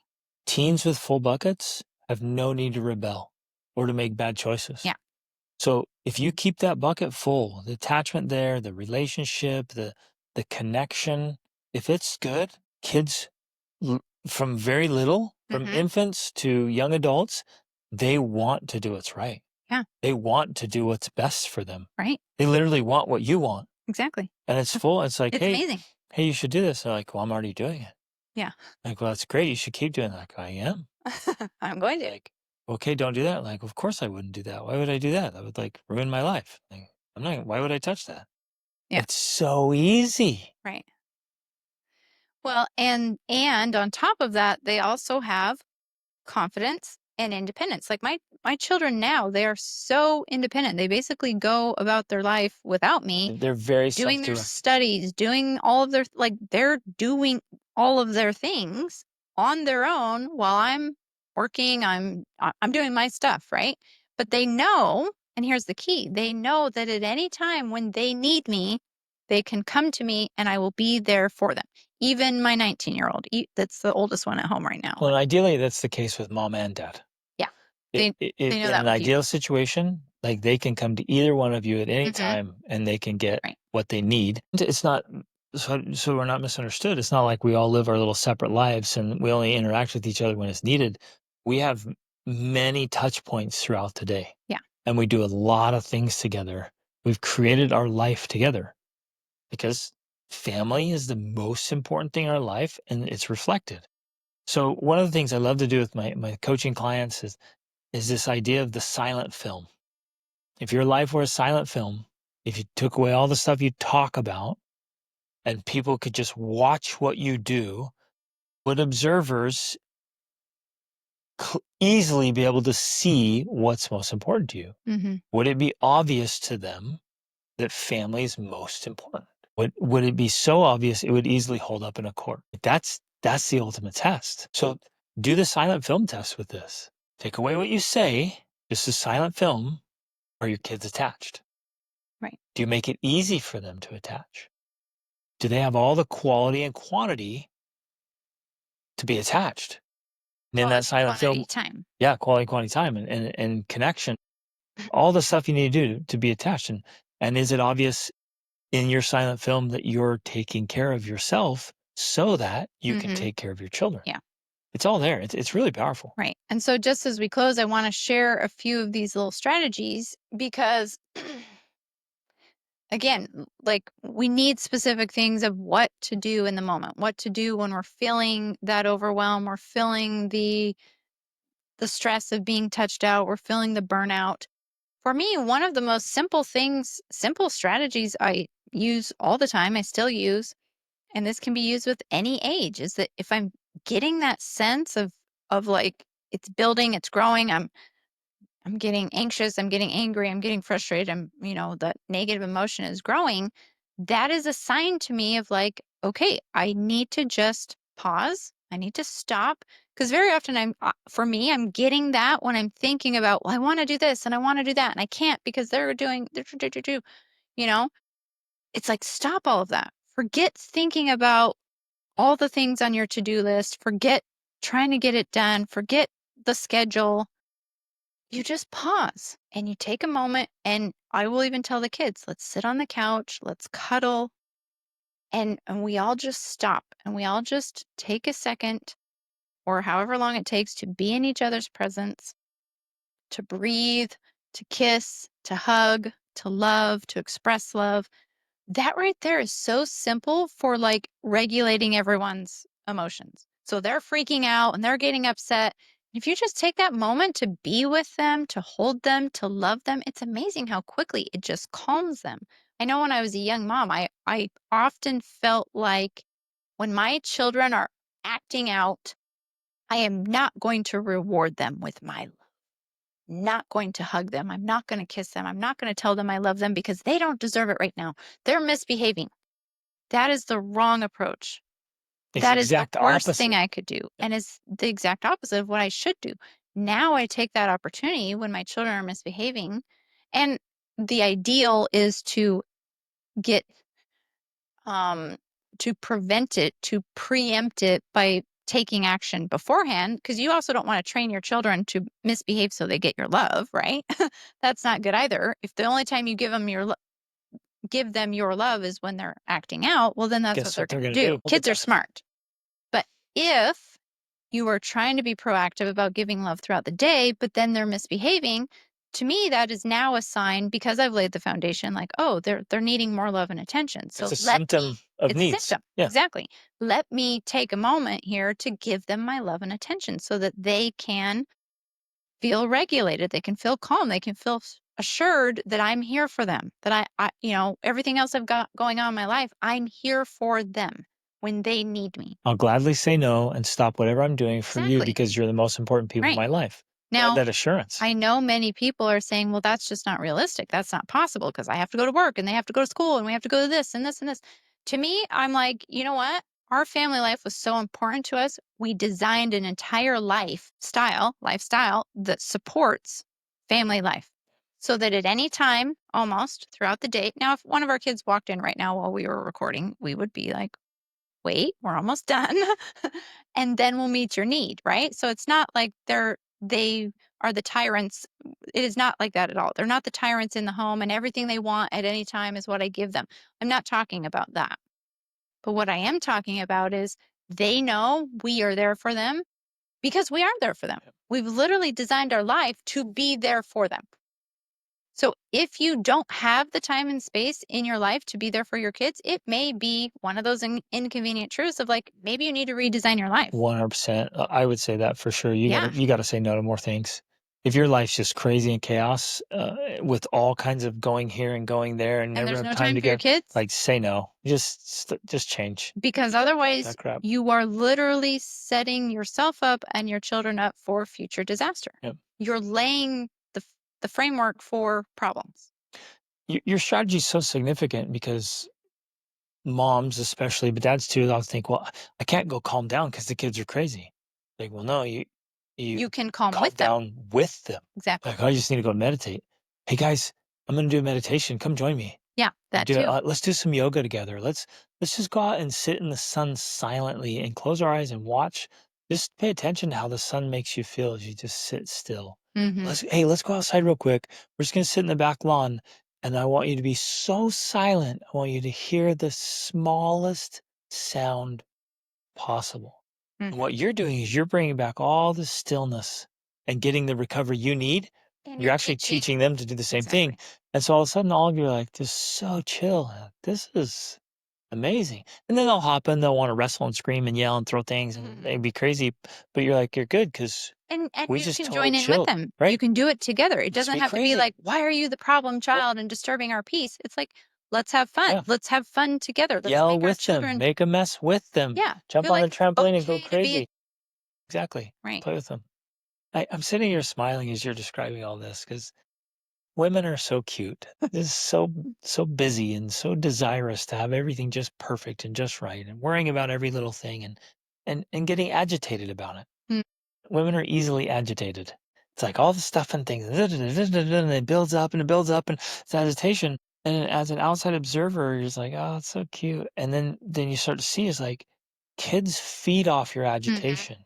Teens with full buckets have no need to rebel or to make bad choices. Yeah. So if you keep that bucket full, the attachment there, the relationship, the connection, if it's good, kids from very little, from Mm-hmm. infants to young adults, they want to do what's right. Yeah. They want to do what's best for them. Right. They literally want what you want. Exactly. And it's full. It's like, It's hey, amazing. hey, you should do this. They're like, well, I'm already doing it. Yeah. Like, well, that's great. You should keep doing that. Like, I am. I'm going to. Like, okay, don't do that. Like, of course I wouldn't do that. Why would I do that? That would like ruin my life. Like, I'm not, why would I touch that? Yeah. It's so easy. Right. Well, and on top of that, they also have confidence and independence. Like my children now, they are so independent. They basically go about their life without me, They're very doing their self-directed. studies, doing all of their, like they're doing all of their things on their own while I'm working, I'm doing my stuff, right? But they know, and here's the key, they know that at any time when they need me, they can come to me and I will be there for them. Even my 19-year-old, that's the oldest one at home right now. Well, and ideally, that's the case with mom and dad. Yeah. They know In that an with you. ideal situation, like they can come to either one of you at any Mhm. time and they can get Right. what they need. It's not so we're not misunderstood. It's not like we all live our little separate lives and we only interact with each other when it's needed. We have many touch points throughout the day. Yeah. And we do a lot of things together. We've created our life together because family is the most important thing in our life and it's reflected. So one of the things I love to do with my coaching clients is this idea of the silent film. If your life were a silent film, if you took away all the stuff you talk about and people could just watch what you do, would observers easily be able to see what's most important to you? Mhm. Would it be obvious to them that family is most important? Would it be so obvious it would easily hold up in a court? That's the ultimate test. So do the silent film test with this. Take away what you say, just a silent film. Are your kids attached? Right. Do you make it easy for them to attach? Do they have all the quality and quantity to be attached? And in that Quality silent quantity film, time. yeah, quality time and connection, all the stuff you need to do to be attached. And is it obvious in your silent film that you're taking care of yourself so that you can Mhm. take care of your children? Yeah. It's all there. It's really powerful. Right. And so just as we close, I want to share a few of these little strategies because again, like we need specific things of what to do in the moment, what to do when we're feeling that overwhelm, we're feeling the stress of being touched out, we're feeling the burnout. For me, one of the most simple things, simple strategies I use all the time, I still use, and this can be used with any age, is that if I'm getting that sense of like it's building, it's growing, I'm getting anxious, I'm getting angry, I'm getting frustrated, that negative emotion is growing, that is a sign to me of like, okay, I need to just pause. I need to stop. Because very often for me, I'm getting that when I'm thinking about, well, I want to do this and I want to do that. And I can't because you know, it's like, stop all of that. Forget thinking about all the things on your to-do list. Forget trying to get it done. Forget the schedule. You just pause and you take a moment, and I will even tell the kids, let's sit on the couch, let's cuddle, and we all just stop and we all just take a second or however long it takes to be in each other's presence, to breathe, to kiss, to hug, to love, to express love. That right there is so simple for like regulating everyone's emotions. So they're freaking out and they're getting upset. If you just take that moment to be with them, to hold them, to love them, it's amazing how quickly it just calms them. I know when I was a young mom, I often felt like when my children are acting out, I am not going to reward them with my love. Not going to hug them. I'm not going to kiss them. I'm not going to tell them I love them because they don't deserve it right now. They're misbehaving. That is the wrong approach. It's the That is the exact worst thing opposite. I could do, and it's the exact opposite of what I should do. Now I take that opportunity when my children are misbehaving, and the ideal is to get to prevent it, to preempt it by taking action beforehand, because you also don't want to train your children to misbehave so they get your love, right? That's not good either. If the only time you give them your love is when they're acting out, well, then that's what Guess they're what they're going going to to do. do? Hold the Kids are test. smart. But if you are trying to be proactive about giving love throughout the day, but then they're misbehaving, to me, that is now a sign because I've laid the foundation like, oh, they're needing more love and attention. It's So a symptom of it's a needs. symptom. Yeah. Exactly. Let me take a moment here to give them my love and attention so that they can feel regulated. They can feel calm. They can feel assured that I'm here for them, that everything else I've got going on in my life, I'm here for them when they need me. I'll gladly say no and stop whatever I'm doing for you Exactly. because you're the most important people in Right. my life. Now, That assurance. I know many people are saying, well, that's just not realistic. That's not possible because I have to go to work and they have to go to school and we have to go to this and this and this. To me, I'm like, you know what? Our family life was so important to us. We designed an entire lifestyle that supports family life so that at any time, almost throughout the day. Now, if one of our kids walked in right now while we were recording, we would be like, wait, we're almost done. And then we'll meet your need, right? So it's not like they are the tyrants. It is not like that at all. They're not the tyrants in the home and everything they want at any time is what I give them. I'm not talking about that. But what I am talking about is they know we are there for them because we are there for them. We've literally designed our life to be there for them. So if you don't have the time and space in your life to be there for your kids, it may be one of those inconvenient truths of like, maybe you need to redesign your life. 100%. I would say that for sure. Yeah. You got to say no to more things. if your life's just crazy and chaos, with all kinds of going here and going there and And never there's have no time time for your together, kids? like, say no. Just change Because otherwise, that crap. you are literally setting yourself up and your children up for future disaster. Yep. You're laying the framework for problems. Your strategy is so significant because moms especially, but dads too, they'll think, "Well, I can't go calm down because the kids are crazy." Like, well, no, you You can calm calm with them. down with them. Exactly. Like, I just need to go meditate. Hey guys, I'm gonna do a meditation. Come join me. Yeah, that too. Let's do some yoga together. Let's just go out and sit in the sun silently and close our eyes and watch. Just pay attention to how the sun makes you feel as you just sit still. Mhm. Let's go outside real quick. We're just gonna sit in the back lawn, and I want you to be so silent. I want you to hear the smallest sound possible. And Mhm. what you're doing is you're bringing back all the stillness and getting the recovery you need. And You're you're actually teaching teaching them to do the same thing. exactly. And so all of a sudden, all of you are like, just so chill. This is amazing. And then they'll hop in, they'll want to wrestle and scream and yell and throw things and Mhm. they'd be crazy. But you're like, you're good because And we you just can totally join in with chilled, them. You right? can do it together. It Just doesn't be have to be crazy. like, "Why are you the problem Nope. child and disturbing our peace?" It's like, "Let's have fun. Yeah. Let's have fun together. Let's Yell make our with them, children." make a mess with them, Yeah, jump feel on the like it's trampoline and go okay to be crazy. Exactly. right. Play with them. I'm sitting here smiling as you're describing all this because women are so cute. Just so busy and so desirous to have everything just perfect and just right and worrying about every little thing and getting agitated about it. Mm, Women are easily agitated. It's like all the stuff and things, and it builds up and it builds up and it's agitation. And as an outside observer, you're just like, oh, it's so cute. And then you start to see is like kids feed off your mhm. agitation.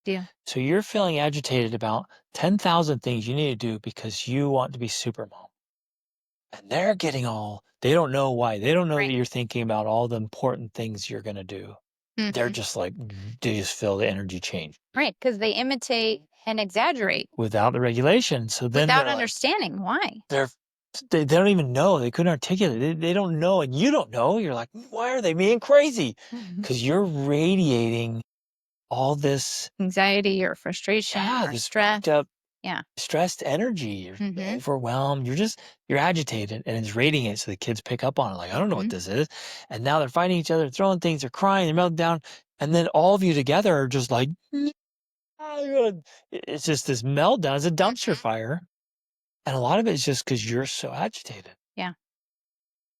Yeah. So you're feeling agitated about 10,000 things you need to do because you want to be super mom. And they're getting they don't know why. They don't know that Right. you're thinking about all the important things you're going to do. They're Mhm. just like, they just feel the energy change Right, because they imitate and exaggerate without the regulation. So then without they're like, understanding why. they're, they don't even know. They couldn't articulate. They don't know. And you don't know. You're like, why are they being crazy? Mhm. Because you're radiating all this, Anxiety or frustration yeah, or this stress. backed up Yeah. stressed energy. You're Mhm. overwhelmed. You're agitated and it's radiating it so the kids pick up on it. Like, I don't know what Mhm. this is. And now they're fighting each other, throwing things, they're crying, they're melting down. And then all of you together are just like, "Ah, it's just this meltdown. It's a dumpster Mhm. fire. And a lot of it is just because you're so agitated. Yeah.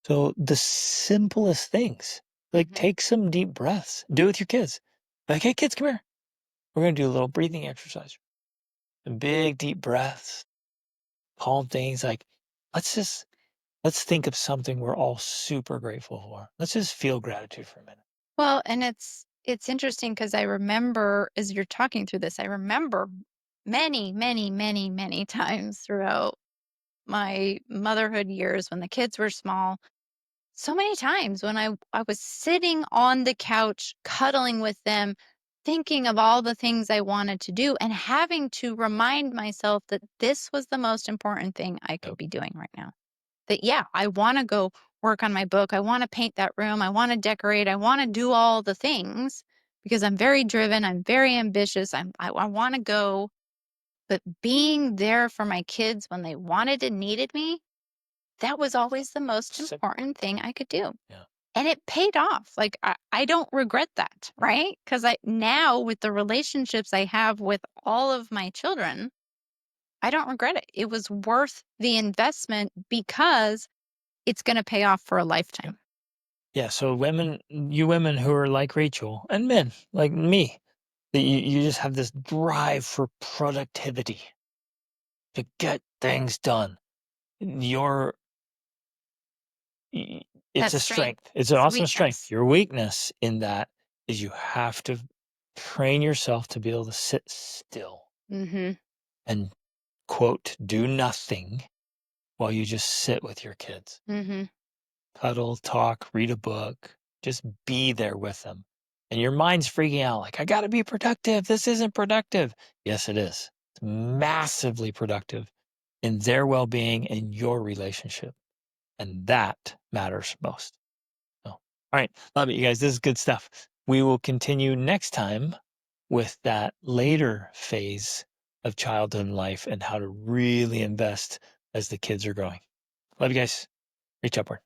So the simplest things, like Mhm. take some deep breaths, do it with your kids. Like, hey kids, come here. We're going to do a little breathing exercise. Some big deep breaths, calm things like, let's just let's think of something we're all super grateful for. Let's just feel gratitude for a minute. Well, and it's interesting because I remember as you're talking through this, I remember many, many, many, many times throughout my motherhood years when the kids were small. So many times when I was sitting on the couch, cuddling with them, thinking of all the things I wanted to do, and having to remind myself that this was the most important thing I could Yep. be doing right now. That, yeah, I want to go work on my book. I want to paint that room. I want to decorate. I want to do all the things because I'm very driven. I'm very ambitious. I want to go. But being there for my kids when they wanted and needed me, that was always the most Simple. important thing I could do. Yeah. And it paid off. Like I don't regret that, Right. right? Because I now with the relationships I have with all of my children, I don't regret it. It was worth the investment because it's going to pay off for a Yep. lifetime. Yeah. So you women who are like Rachel and men like me, that you just have this drive for productivity to get things done. Your it's That a strength strength. It's an is awesome strength. weakness. Your weakness in that is you have to train yourself to be able to sit still Mhm. and quote do nothing while you just sit with your kids. Mhm. Cuddle, talk, read a book, just be there with them. And your mind's freaking out like, I got to be productive. This isn't productive. Yes, it is. It's massively productive in their well being and your relationship. And that matters most. So, all right. Love it, you guys. This is good stuff. We will continue next time with that later phase of childhood and life and how to really invest as the kids are growing. Love you guys. Reach upward.